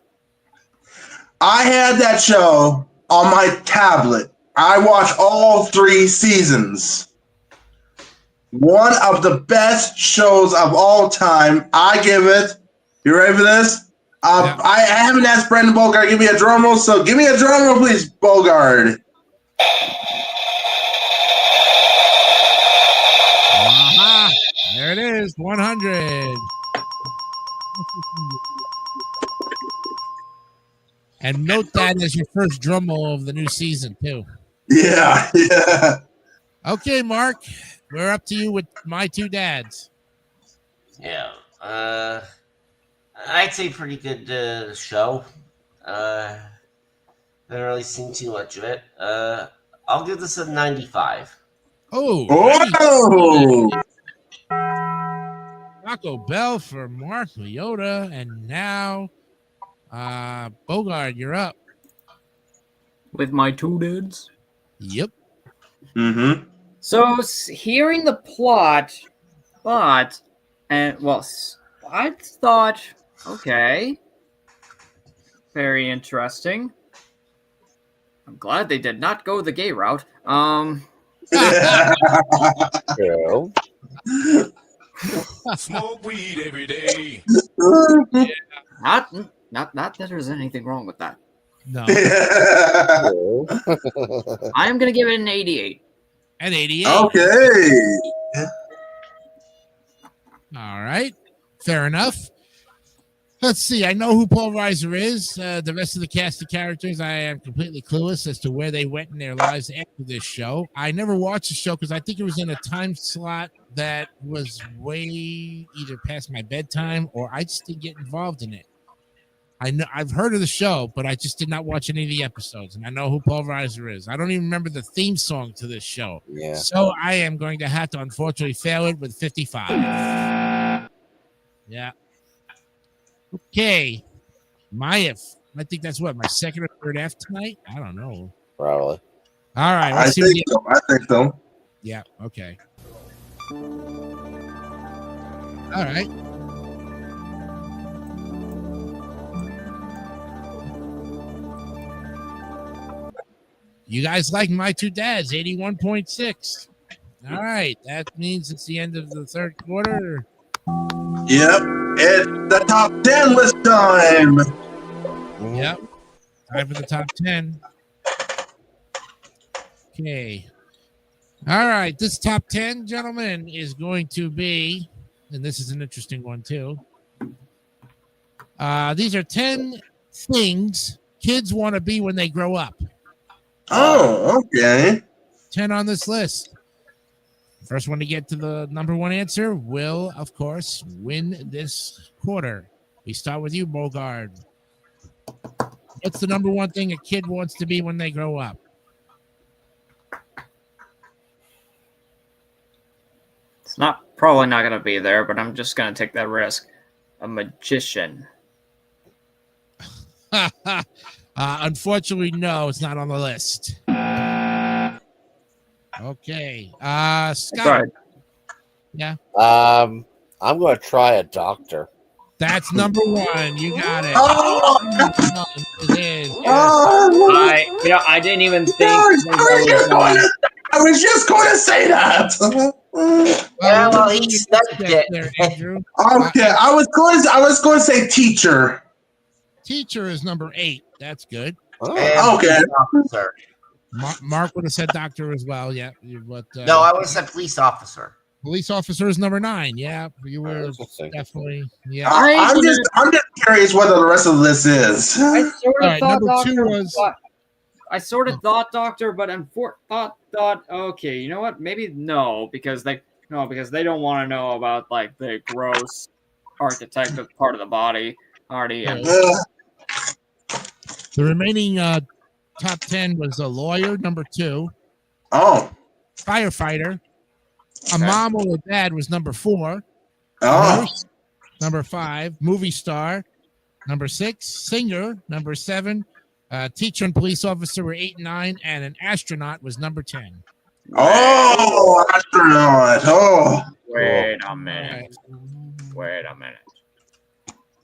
I had that show on my tablet. I watched all 3 seasons. One of the best shows of all time. I give it. You ready for this? Yeah. I haven't asked Brendan Bogart to give me a drum roll, so give me a drum roll, please, Bogart. There it is, 100. And note that as your first drum roll of the new season, too. Yeah. Okay, Mark, we're up to you with My Two Dads. Yeah. I'd say pretty good show. Haven't really seen too much of it. I'll give this a 95. Oh! Taco Bell for Mark Leota, and now Bogart, you're up. With My Two Dads. Yep. Mm-hmm. So hearing the plot, I thought, okay, very interesting. I'm glad they did not go the gay route. Smoke weed every day. Not that there's anything wrong with that. No. I am gonna give it an 88. An 88. Okay. All right. Fair enough. Let's see. I know who Paul Reiser is. The rest of the cast of characters, I am completely clueless as to where they went in their lives after this show. I never watched the show because I think it was in a time slot that was way either past my bedtime or I just didn't get involved in it. I know I've heard of the show, but I just did not watch any of the episodes, and I know who Paul Reiser is. I don't even remember the theme song to this show. Yeah. So I am going to have to unfortunately fail it with 55. Yeah. Okay. My F. I think that's what, my second or third F tonight? I don't know. Probably. All right. I think so. Yeah. Okay. All right. You guys like My Two Dads, 81.6. All right. That means it's the end of the third quarter. Yep. It's the top 10 list time. Yep. Time for the top 10. Okay. All right. This top 10, gentlemen, is going to be, and this is an interesting one, too. These are 10 things kids want to be when they grow up. Oh, okay. 10 on this list. First one to get to the number one answer will, of course, win this quarter. We start with you, Bogard. What's the number one thing a kid wants to be when they grow up? It's probably not going to be there, but I'm just going to take that risk. A magician. Unfortunately, no, it's not on the list. Okay. Go Scott. ahead. Yeah. I'm going to try a doctor. That's number one. You got it. Oh, It is. Yes. oh, I didn't even think I was just going to say that. Yeah, well, we'll he get sniped it. there, Andrew. Okay, I was going to say teacher. Teacher is number 8. That's good. Oh, And Okay. police officer. Mark would have said doctor as well. Yeah. But No, I would have said police officer. police officer is number 9. Yeah. You were interesting. definitely. Yeah. I'm just curious what the rest of the list is. I sort All of right, thought number 2 doctor, was. but I sort of thought doctor, but thought okay, you know what? Maybe no, because they don't want to know about like the gross architective part of the body already. And The remaining top 10 was a lawyer, number 2, Oh. firefighter, a mom or a dad was number 4, Oh. nurse, number 5, movie star, number 6, singer, number 7, teacher and police officer were 8 and 9, and an astronaut was number 10. Oh, astronaut. Oh. Wait a minute.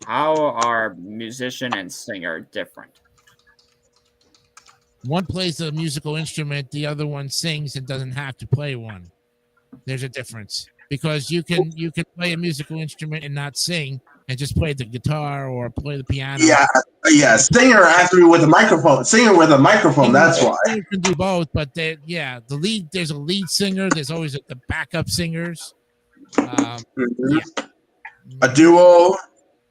How are musician and singer different? One plays a musical instrument, the other one sings and doesn't have to play one. There's a difference because you can play a musical instrument and not sing and just play the guitar or play the piano. Yeah. Singer has to be with a microphone. Singer with a microphone. That's why. You can do both, but there's a lead singer. There's always the backup singers. Yeah. A duo.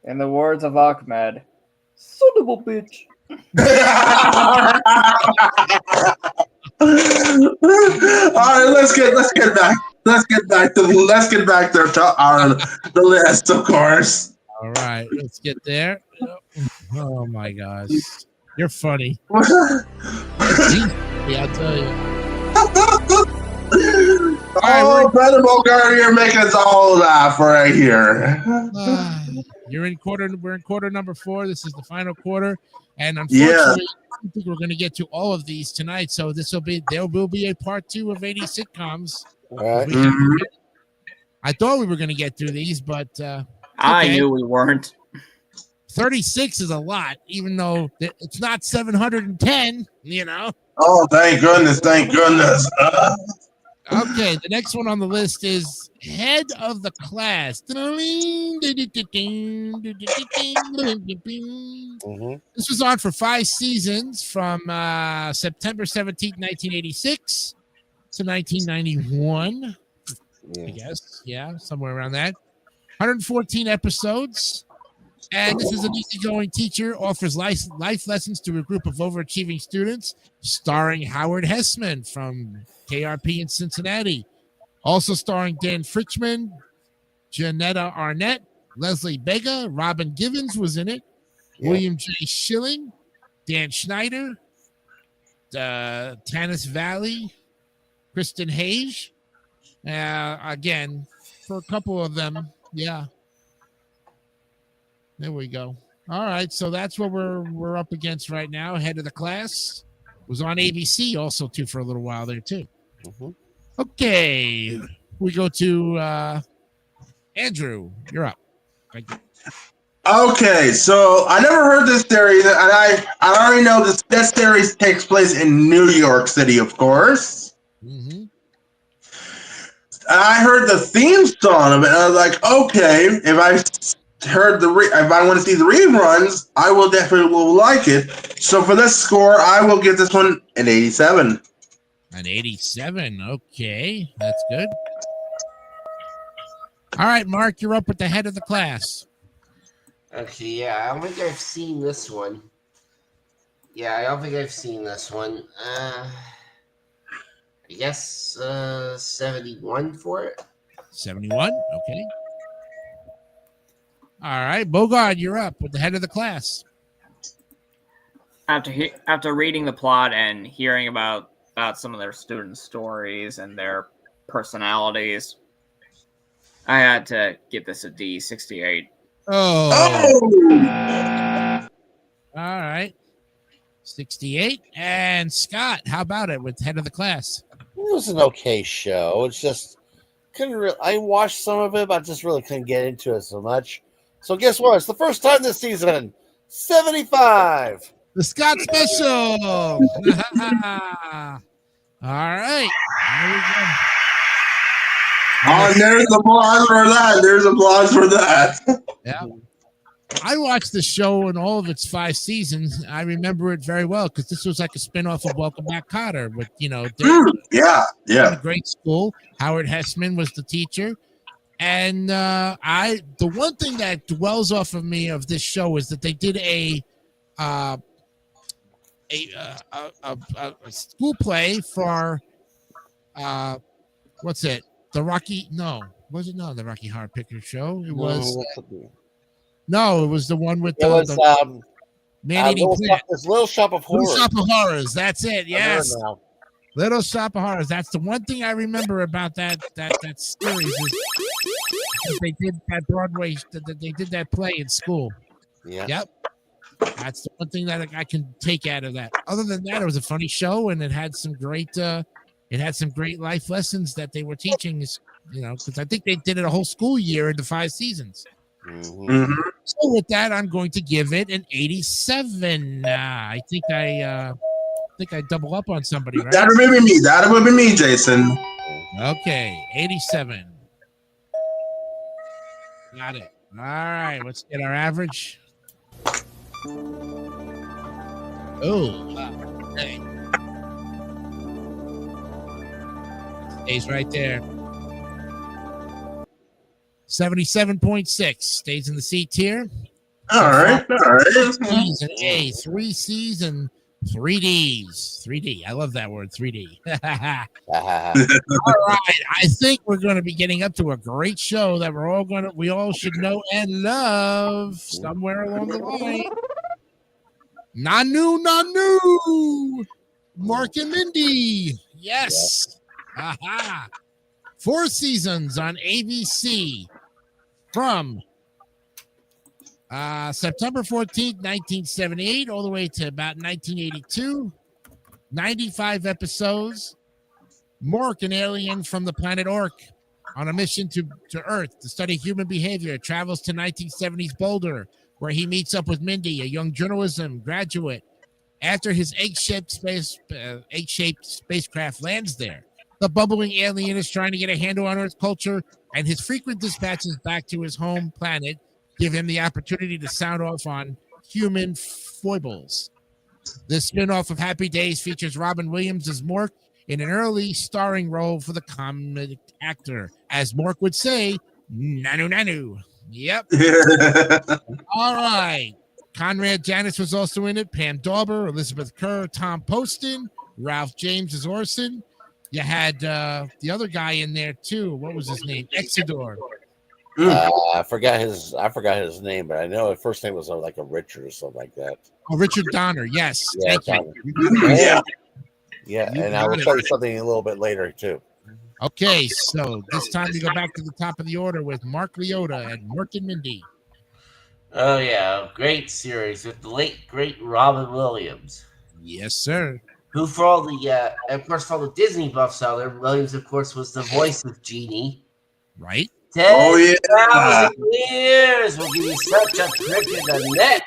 In the words of Ahmed, son of a bitch. All right, let's get back to the list, of course. All right, let's get there. Oh my gosh, you're funny. Yeah, I'll tell you. Oh, Brother Bogart, you're making us all laugh right here. We're in quarter number 4. This is the final quarter, and unfortunately, I don't think we're going to get to all of these tonight. So there will be a part 2 of 80 sitcoms. Right. I thought we were going to get through these, but I knew we weren't. 36 is a lot, even though it's not 710. Oh, thank goodness! Okay, the next one on the list is head of the class. This was on for 5 seasons from September 17th, 1986 to 1991. I guess. Yeah, somewhere around that. 114 episodes. And this is an easygoing teacher offers life lessons to a group of overachieving students, starring Howard Hessman from KRP in Cincinnati. Also starring Dan Fritchman, Janetta Arnett, Leslie Bega, Robin Givens was in it, William J. Schilling, Dan Schneider, Tanis Valley, Kristen Hage. Again, for a couple of them, yeah. There we go. All right, so that's what we're up against right now. Head of the class was on ABC also too for a little while there too. Okay, we go to Andrew. You're up. Thank you. Okay, so I never heard this theory, and I already know this theory takes place in New York City, of course. Mm-hmm. I heard the theme song of it, and I was like, okay, if I want to see the reruns, I will definitely like it. So for this score, I will give this one an 87. An 87. Okay, that's good. All right, Mark, you're up with the head of the class. Okay, yeah, I don't think I've seen this one. I guess 71 for it. 71. Okay. All right, Bogard, you're up with the head of the class. After reading the plot and hearing about some of their student stories and their personalities, I had to give this a D, 68. Oh. All right. 68. And Scott, how about it with head of the class? was an okay show. It's just couldn't really. I watched some of it, but I just really couldn't get into it so much. So guess what? It's the first time this season. 75. The Scott Special. All right. There we go. Oh, and there's applause for that. There's applause for that. Yeah. I watched the show in all of its 5 seasons. I remember it very well because this was like a spinoff of Welcome Back, Kotter. But Yeah. a great school. Howard Hessman was the teacher, and the one thing that dwells off of me of this show is that they did a school play for what's it? The Rocky? No, was it not the Rocky Horror Picture Show? It was. No, it was the one with the man-eating plant. Little Shop of Horrors. Little Shop of Horrors. That's it. Yes. Little Shop of Horrors. That's the one thing I remember about that series is they did that Broadway. They did that play in school. Yeah. Yep. That's the one thing that I can take out of that. Other than that, it was a funny show and it had some great life lessons that they were teaching. Because I think they did it a whole school year into 5 seasons. Mm-hmm. So with that, I'm going to give it an 87. I think I double up on somebody, right? That would be me, Jason. Okay, 87. Got it. All right, let's get our average. Oh, okay. Stays right there. 77.6 stays in the C tier. All right. Season A, 3 C's and 3 D's. 3D. I love that word, 3D. All right. I think we're going to be getting up to a great show that we all should know and love somewhere along the line. Nanu. Mark and Mindy. Yes. Aha. 4 seasons on ABC from September 14th, 1978, all the way to about 1982. 95 episodes. Mork, an alien from the planet Orc, on a mission to Earth to study human behavior, travels to 1970s Boulder, where he meets up with Mindy, a young journalism graduate. After his egg-shaped spacecraft lands there, the bubbling alien is trying to get a handle on Earth culture, and his frequent dispatches back to his home planet give him the opportunity to sound off on human foibles. The spin-off of Happy Days features Robin Williams as Mork in an early starring role for the comic actor. As Mork would say, nanu. Yep. All right. Conrad Janis was also in it. Pam Dauber, Elizabeth Kerr, Tom Poston, Ralph James as Orson. You had the other guy in there too. What was his name? Exodor. I forgot his name, but I know his first name was like a Richard or something like that. Oh, Richard Donner. Yes. Yeah, Thank you. Yeah, and I will tell you something a little bit later too. Okay, so this time we go back to the top of the order with Mark Leota and Mork and Mindy. Oh yeah, great series with the late great Robin Williams. Yes, sir. Who, for all the of course, for all the Disney buffs out there, Williams, of course, was the voice of Genie. Right. 10,000 years will give you such a trick in the neck.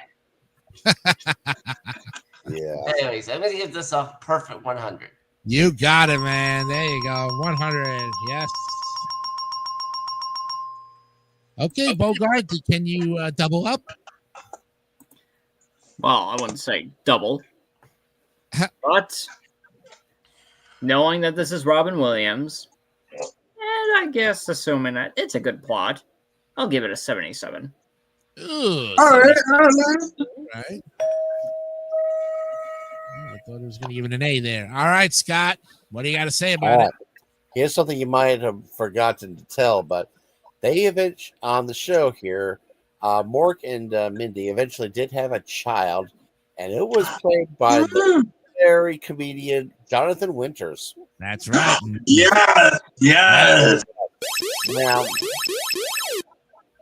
Yeah. Anyways, I'm gonna give this a perfect 100. You got it, man. There you go. 100. Yes. Okay, Bogart, can you double up? Well, I wouldn't say double. But knowing that this is Robin Williams, and I guess assuming that it's a good plot, I'll give it a 77. Ooh, All right. Right. I thought I was going to give it an A there. All right, Scott, what do you got to say about it? Here's something you might have forgotten to tell, but they eventually, on the show here, Mork and Mindy eventually did have a child, and it was played by the very comedian Jonathan Winters. That's right. Yes. Now,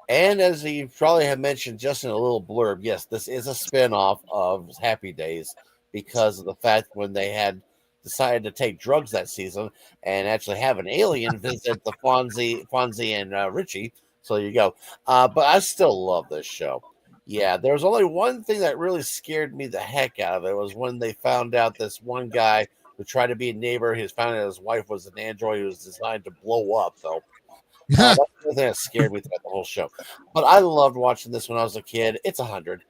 and as you probably have mentioned just in a little blurb, yes, this is a spinoff of Happy Days because of the fact when they had decided to take drugs that season and actually have an alien visit the Fonzie and Richie. So there you go. But I still love this show. Yeah, there was only one thing that really scared me the heck out of it was when they found out this one guy who tried to be a neighbor. He found out his wife was an android who was designed to blow up, though. That's the thing that scared me throughout the whole show. But I loved watching this when I was a kid. It's 100.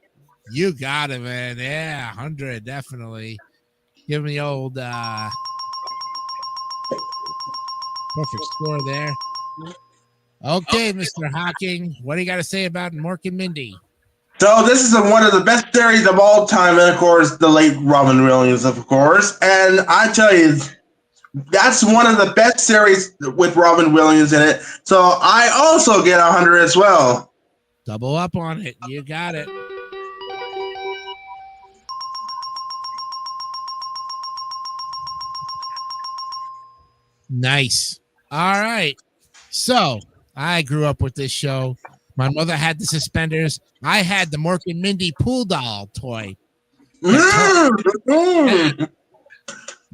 You got it, man. Yeah, 100, definitely. Give me the old perfect score there. Okay, Mr. Hawking, what do you got to say about Mork and Mindy? So this is one of the best series of all time, and of course, the late Robin Williams, of course. And I tell you, that's one of the best series with Robin Williams in it. So I also get 100 as well. Double up on it. You got it. Nice. All right. So I grew up with this show. My mother had the suspenders. I had the Mork and Mindy pool doll toy.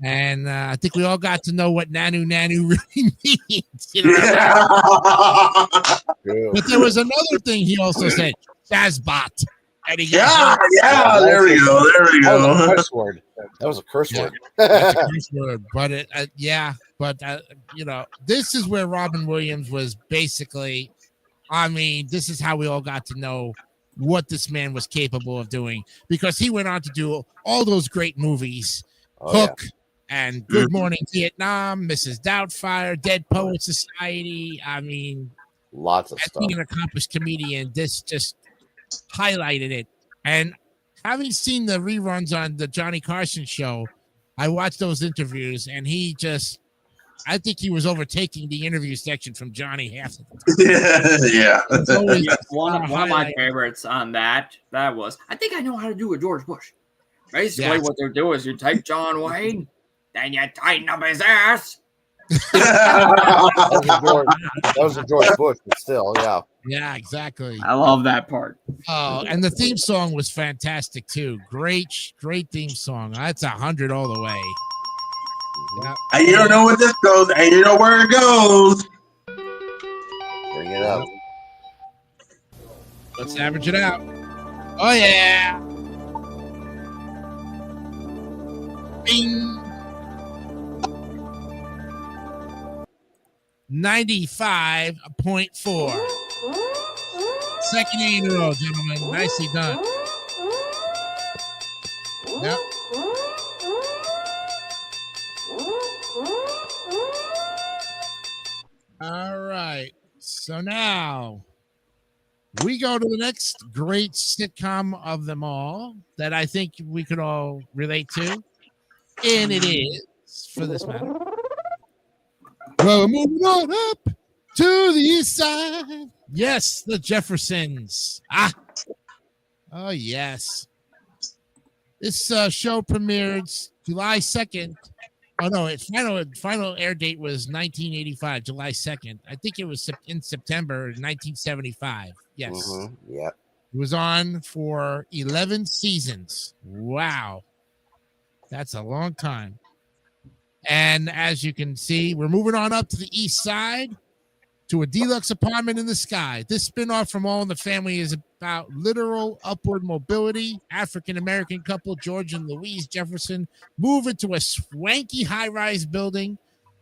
And I think we all got to know what Nanu really means. You know? But there was another thing he also said, Jazzbot. Yeah, there we go. That was a curse word. That's a curse word. But this is where Robin Williams was basically, this is how we all got to know what this man was capable of doing, because he went on to do all those great movies, Hook and Good Morning Vietnam, Mrs. Doubtfire, Dead Poet Society. Lots of stuff. Being an accomplished comedian, this just highlighted it. And having seen the reruns on the Johnny Carson show, I watched those interviews, and I think he was overtaking the interview section from Johnny half the time. One of my favorites on that was, I think I know how to do a George Bush. Basically, what they do is you take John Wayne, then you tighten up his ass. That was a George Bush, but still, yeah. Yeah, exactly. I love that part. Oh, and the theme song was fantastic too. Great theme song. That's 100 all the way. Yep. And you don't know what this goes, and you know where it goes. Bring it up. Let's average it out. Oh yeah. Bing. 95.4. Second A in a row, gentlemen. Nicely done. Yep. All right. So now we go to the next great sitcom of them all that I think we could all relate to. And it is, for this matter. Well, moving on up to the east side. Yes, the Jeffersons. Oh, yes. This show premiered July 2nd. Oh, no, its final air date was 1985, July 2nd. I think it was in September 1975. Yes. Mm-hmm. Yep. It was on for 11 seasons. Wow. That's a long time. And as you can see, we're moving on up to the east side to a deluxe apartment in the sky. This spinoff from All in the Family is about literal upward mobility. African-American couple George and Louise Jefferson move into a swanky high-rise building.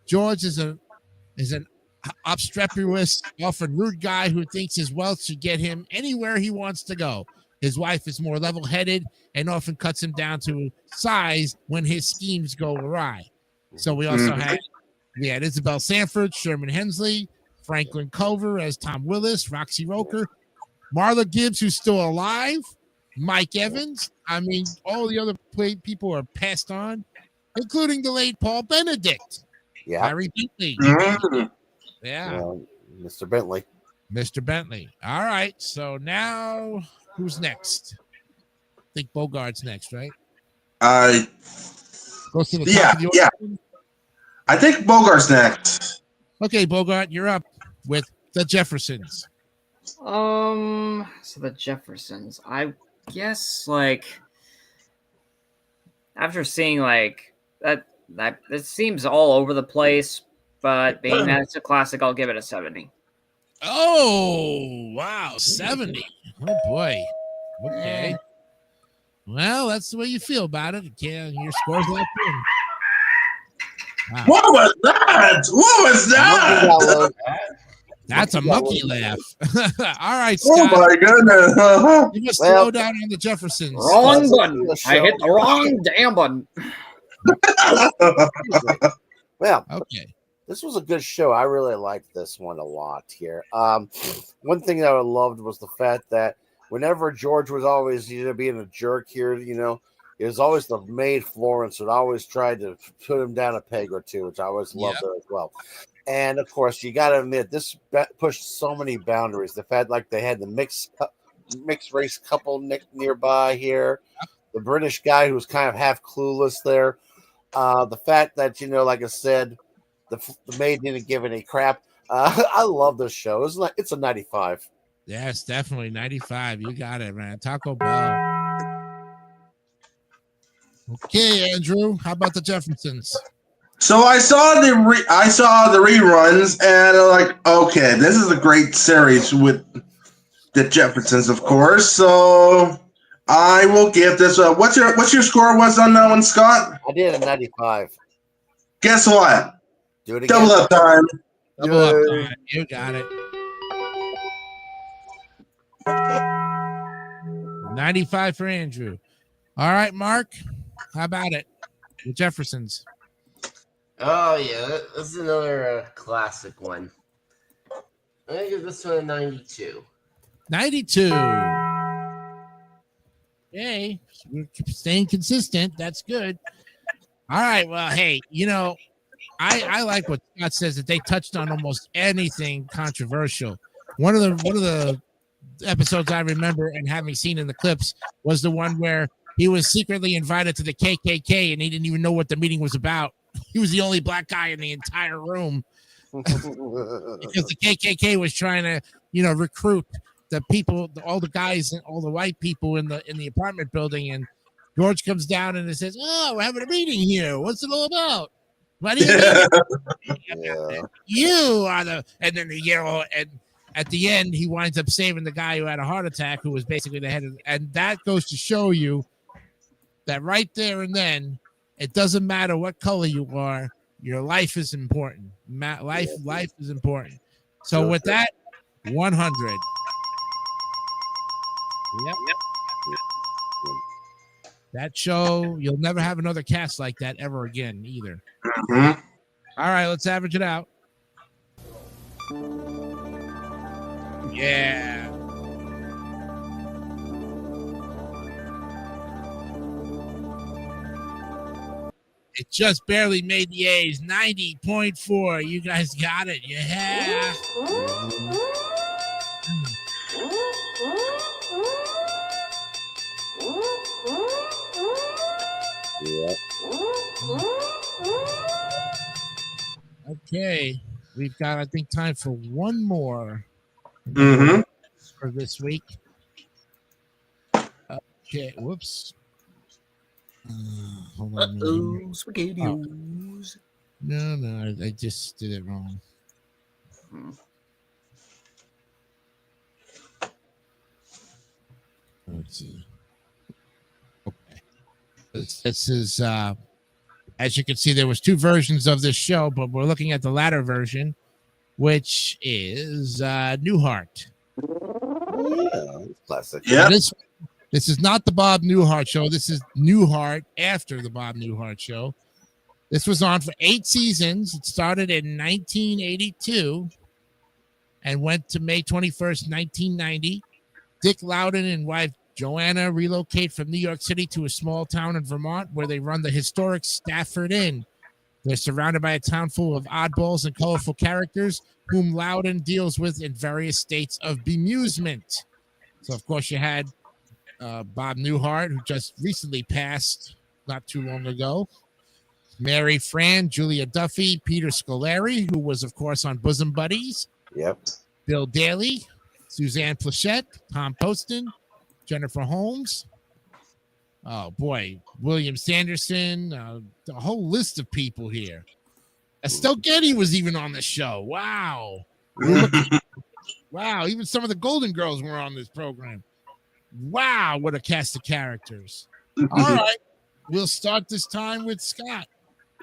George is an obstreperous, often rude guy who thinks his wealth should get him anywhere he wants to go. His wife is more level-headed and often cuts him down to size when his schemes go awry. So we also had Isabel Sanford, Sherman Hensley, Franklin Culver as Tom Willis, Roxy Roker, Marla Gibbs, who's still alive, Mike Evans. All the other people are passed on, including the late Paul Benedict. Yeah. Harry Bentley. Yeah. Mr. Bentley. Mr. Bentley. All right. So now who's next? I think Bogart's next, right? Goes to the top of the order. I think Bogart's next. Okay, Bogart, you're up with the Jeffersons. So the Jeffersons, I guess, after seeing that That it seems all over the place, but being that it's a classic, I'll give it a 70. Oh, wow. 70. Oh, boy. Okay. Well, that's the way you feel about it. Your score's locked in. Wow. What was that? What was that? That's a monkey laugh. All right, Oh Scott. my goodness. You must slow down on the Jeffersons. Wrong button. I hit the wrong damn button. Well, okay. This was a good show. I really liked this one a lot here. One thing that I loved was the fact that whenever George was always being a jerk here, it was always the maid Florence that always tried to put him down a peg or two, which I always loved her as well. And of course, you got to admit, this pushed so many boundaries. The fact like they had the mixed race couple nearby here, the British guy who was kind of half clueless there, the fact that like I said, the maid didn't give any crap. I love this show. It's a 95. Yes, definitely 95. You got it, man. Taco Bell. Okay, Andrew. How about the Jeffersons? So I saw the reruns, and I'm like, okay, this is a great series with the Jeffersons, of course. So I will give this. What's your score was on that one, Scott? I did a 95. Guess what? Do it again. Double up time. Double up time. You got it. 95 for Andrew. All right, Mark. How about it? The Jeffersons. Oh, yeah. This is another classic one. I'm going to give this one a 92. 92. Hey, we're staying consistent. That's good. All right. Well, hey, I like what Scott says, that they touched on almost anything controversial. One of the episodes I remember and having seen in the clips was the one where he was secretly invited to the KKK and he didn't even know what the meeting was about. He was the only black guy in the entire room because the KKK was trying to, recruit the people, all the guys and all the white people in the apartment building. And George comes down and it says, "Oh, we're having a meeting here. What's it all about? What do you mean?" You are the, and then and at the end he winds up saving the guy who had a heart attack, who was basically the head of, and that goes to show you that right there and then, it doesn't matter what color you are, your life is important. Life is important. So with that, 100. Yep. That show, you'll never have another cast like that ever again either. Mm-hmm. All right, let's average it out. Yeah. It just barely made the A's. 90.4. You guys got it. Yeah. Okay. We've got, I think, time for one more for this week. Okay. Whoops. Hold on. SpaghettiOs. No, I just did it wrong. Let's see. Okay. This is as you can see, there was two versions of this show, but we're looking at the latter version, which is Newhart. Yeah, classic. Yeah. This is not the Bob Newhart show. This is Newhart after the Bob Newhart show. This was on for 8 seasons. It started in 1982 and went to May 21st, 1990. Dick Loudon and wife Joanna relocate from New York City to a small town in Vermont where they run the historic Stafford Inn. They're surrounded by a town full of oddballs and colorful characters whom Loudon deals with in various states of bemusement. So, of course, you had Bob Newhart, who just recently passed not too long ago. Mary Fran, Julia Duffy, Peter Scolari, who was, of course, on Bosom Buddies. Yep. Bill Daly, Suzanne Plachette, Tom Poston, Jennifer Holmes. Oh boy, William Sanderson, a whole list of people here. Estelle Getty was even on the show. Wow. Wow, even some of the Golden Girls were on this program. Wow, what a cast of characters. All right, we'll start this time with Scott.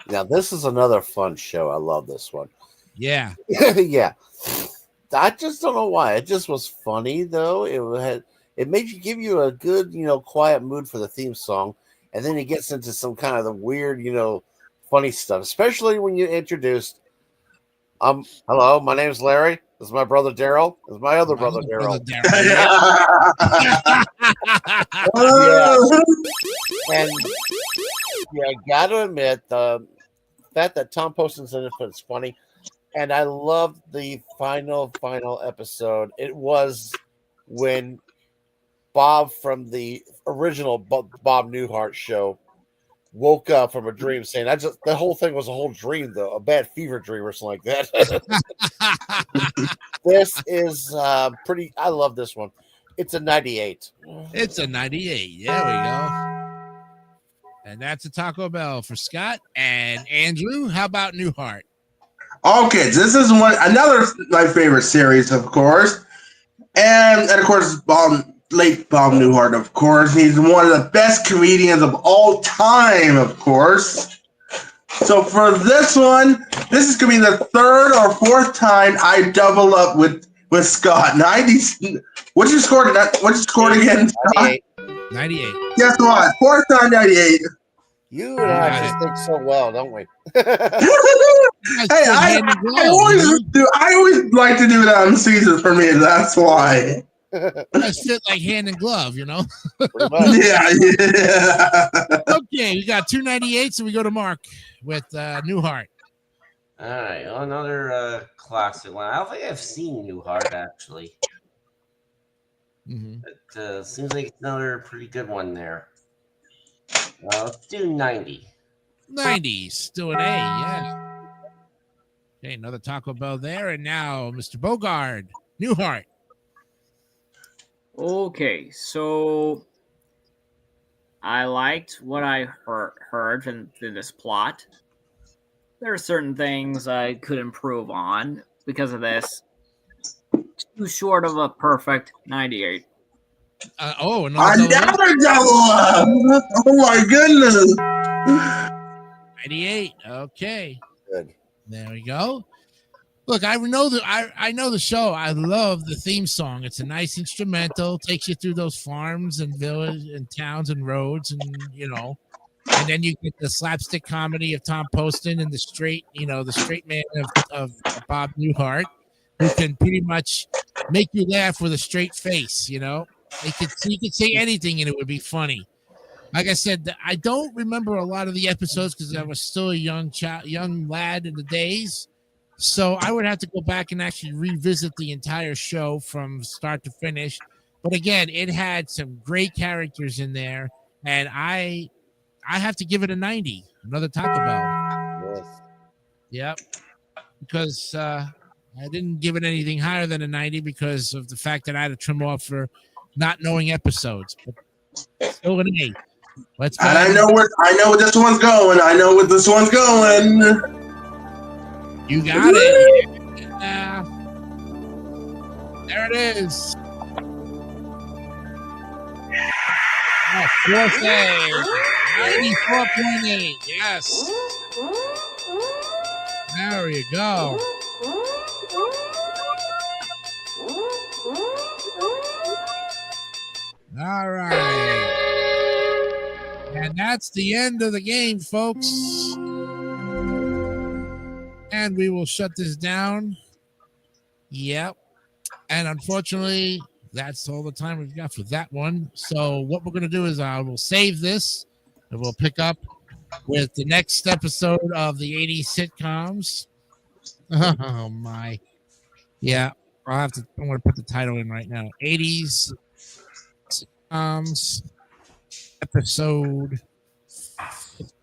Now, this is another fun show. I love this one. Yeah. Yeah. I just don't know why. It just was funny, though. It made you give you a good, quiet mood for the theme song. And then it gets into some kind of the weird, funny stuff, especially when you introduced, hello, my name's Larry. This is my brother Daryl. This is my other brother Daryl. And I gotta admit, the fact that Tom Poston's in it is funny. And I loved the final episode. It was when Bob from the original Bob Newhart show woke up from a dream saying, the whole thing was a whole dream, though, a bad fever dream or something like that. This is pretty, I love this one. It's a 98. It's a 98. There we go. And that's a Taco Bell for Scott. And Andrew, how about Newhart? Okay, this is another my favorite series, of course, and of course, late Bob Newhart, of course. He's one of the best comedians of all time, of course. So for this one, this is gonna be the third or fourth time I double up with Scott. 90. What you scored again, Scott? 98. Guess what? Fourth time, 98. You and I just think so well, don't we? Hey, I always like to do that on seasons for me. That's why. That's fit like hand in glove, Yeah. Okay, we got 298, so we go to Mark with Newhart. All right, well, another classic one. I don't think I've seen Newhart actually. Mm-hmm. It seems like it's another pretty good one there. Let's do 90. 90, still an A, yeah. Okay, another Taco Bell there, and now Mr. Bogard, Newhart. Okay, so I liked what I heard in this plot. There are certain things I could improve on because of this. Too short of a perfect 98. Another double up. Oh my goodness. 98. Okay. Good. There we go. Look, I know the show. I love the theme song. It's a nice instrumental. Takes you through those farms and villages and towns and roads, and and then you get the slapstick comedy of Tom Poston and the straight man of Bob Newhart, who can pretty much make you laugh with a straight face. He could say anything and it would be funny. Like I said, I don't remember a lot of the episodes because I was still a young lad in the days. So I would have to go back and actually revisit the entire show from start to finish. But again, it had some great characters in there, and I have to give it a 90. Another Taco Bell. Yes. Yep. Because I didn't give it anything higher than a 90 because of the fact that I had to trim off for not knowing episodes. But still an A. Let's go. And I know where this one's going. You got it. Yeah. There it is. Oh, fourth A. 94.8. Yes. There you go. All right. And that's the end of the game, folks. And we will shut this down. Yep. And unfortunately, that's all the time we've got for that one. So what we're going to do is I will save this and we'll pick up with the next episode of the 80s sitcoms. Oh, my. Yeah. I'm going to put the title in right now. 80s sitcoms episode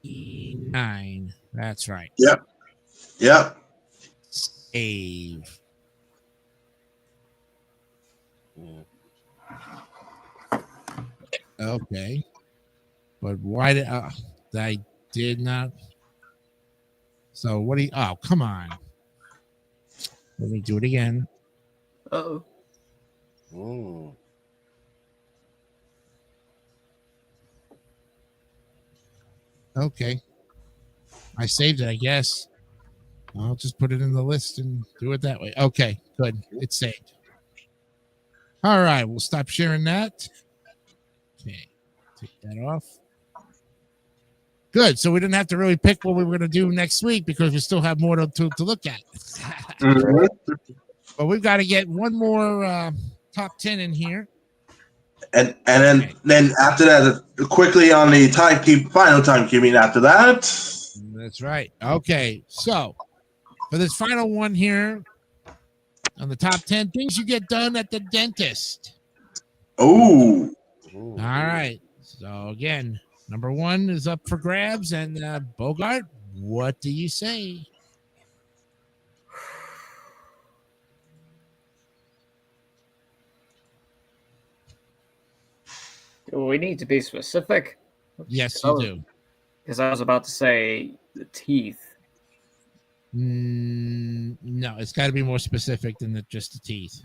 59. That's right. Yep. Save. Okay. But why did I did not? So what do you? Oh, come on. Let me do it again. Uh-oh. Mm. Okay. I saved it, I guess. I'll just put it in the list and do it that way. Okay, good. It's saved. All right, we'll stop sharing that. Okay, take that off. Good. So we didn't have to really pick what we were going to do next week because we still have more to look at. Mhm. But we've got to get one more top 10 in here. And then after that, quickly on the final timekeeping after that. That's right. Okay, so for this final one here on the top 10 things you get done at the dentist. Oh, All right. So again, number 1 is up for grabs. And Bogart, what do you say? Do we need to be specific? Yes, you do. Because I was about to say the teeth. No, it's got to be more specific than just the teeth.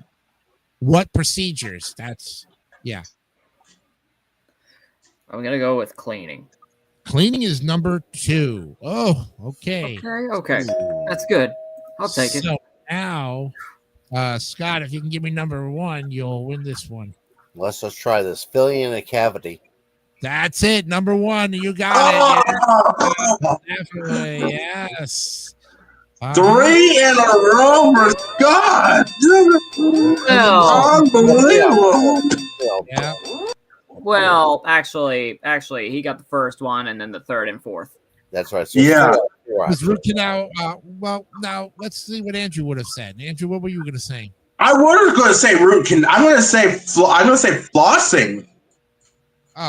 What procedures? That's, yeah. I'm going to go with cleaning. Cleaning is number 2. Oh, okay. Okay. That's good. I'll take it. So now, Scott, if you can give me number 1, you'll win this one. Let's try this. Filling in a cavity. That's it. Number 1. You got it. oh, Definitely. Yes. 3 in a row for Scott. Well, Unbelievable. Yeah. Well, actually, he got the first one and then the third and fourth. That's right. So Yeah. Was root canal? Well, now let's see what Andrew would have said. Andrew, what were you going to say? I was going to say root canal. I'm going to say flossing.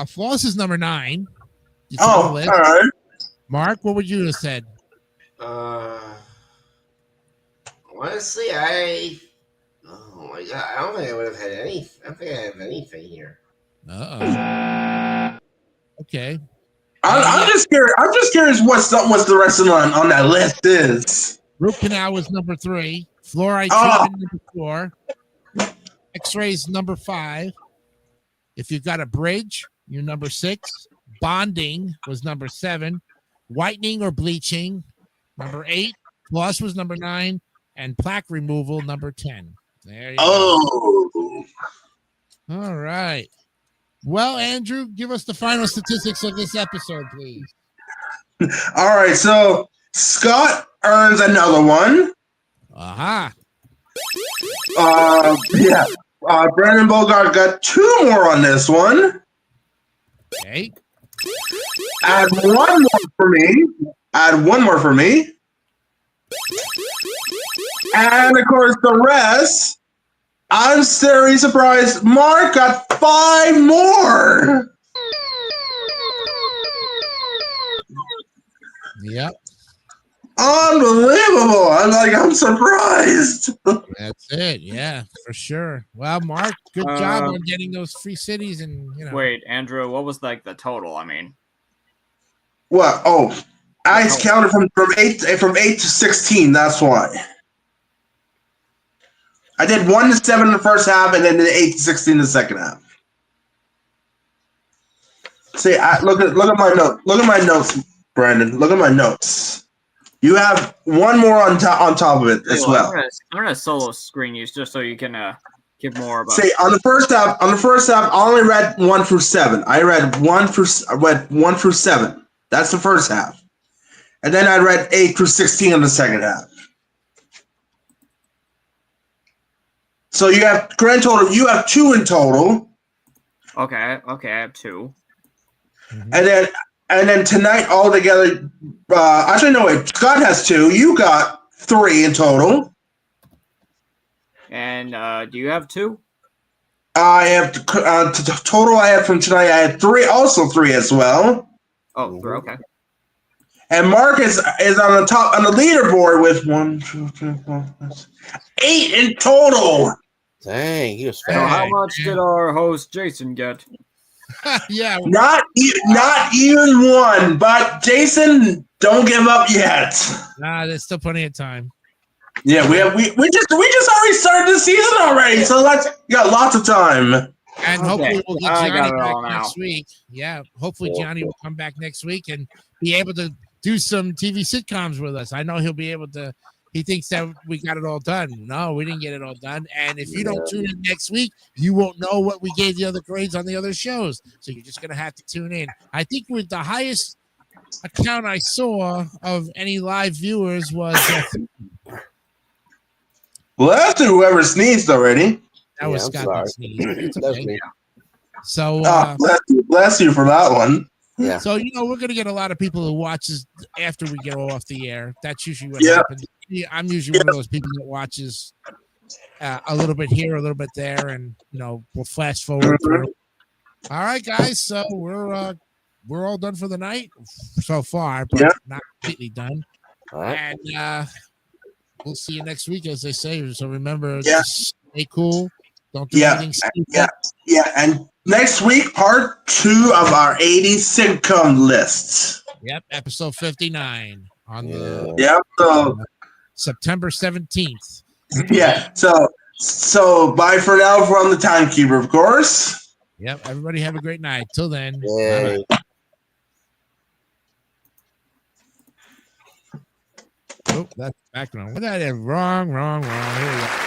Floss is number 9. It's Oh, on the all list. right. Mark, what would you have said? Honestly, oh my god, I don't think I would have had any. I don't think I have anything here. Okay. I'm just curious. I'm just curious what's the rest of on that list is. Root canal was number 3. Fluoride treatment number 4. X-rays number 5. If you've got a bridge, you're number 6. Bonding was number 7. Whitening or bleaching, number 8. Floss was number 9. And plaque removal, number 10. There you go. All right. Well, Andrew, give us the final statistics of this episode, please. All right. So Scott earns another one. Aha. Yeah. Brandon Bogart got 2 more on this one. Okay. Add one more for me. And of course, the rest, I'm very surprised. Mark got 5 more. Yep. Unbelievable. I'm surprised. That's it. Yeah, for sure. Well, Mark, good job on getting those free cities and, Wait, Andrew, what was like the total? I mean, What? Oh, I counted from 8 to 16. That's why. I did 1 to 7 in the first half, and then 8 to 16 in the second half. See, look at my note. Look at my notes, Brandon. Look at my notes. You have 1 more on top of it as well. I'm gonna solo screen you just so you can give more about. See, on the first half, I only read 1 through 7. I read 1 through 7. That's the first half, and then I read 8 through 16 in the second half. So you have grand total. You have 2 in total. Okay, I have 2. And then tonight all together. Actually, no wait. Scott has 2. You got 3 in total. And do you have 2? I have total. I have from tonight. I had 3. Also 3 as well. Oh, okay. And Mark is on the top on the leaderboard with 1, 2, 3, 4, 5, 6, 8 in total. Dang, he was So fast. how much did our host Jason get? Yeah. Not even one. But Jason, don't give up yet. Nah, there's still plenty of time. Yeah, we just already started the season already, so we got lots of time. And Okay, hopefully we'll get I Johnny got it all back now. next week. Yeah, hopefully Johnny will come back next week and be able to do some TV sitcoms with us. I know he'll be able to. He thinks that we got it all done. No, we didn't get it all done. And if you don't tune in next week, you won't know what we gave the other grades on the other shows. So you're just going to have to tune in. I think with the highest account I saw of any live viewers was Well, that's whoever sneezed already. that was I'm Scott sorry. that sneezed. It's That's okay. me. So Bless you for that one. Yeah. So we're gonna get a lot of people who watches after we get off the air. That's usually what Yeah. happens. I'm usually one of those people that watches a little bit here, a little bit there, and we'll flash forward through. All right, guys. So we're all done for the night so far, but not completely done. All right. And we'll see you next week, as they say. So remember, just stay cool. Don't do anything stupid. Yeah. And next week, part 2 of our 80 sitcom lists. Yep, episode 59 on the So September 17th. yeah. So bye for now from the Timekeeper, of course. Yep. Everybody have a great night. Till then. Yay. Bye. Oh, that's background. What did I do? Wrong. Here we go.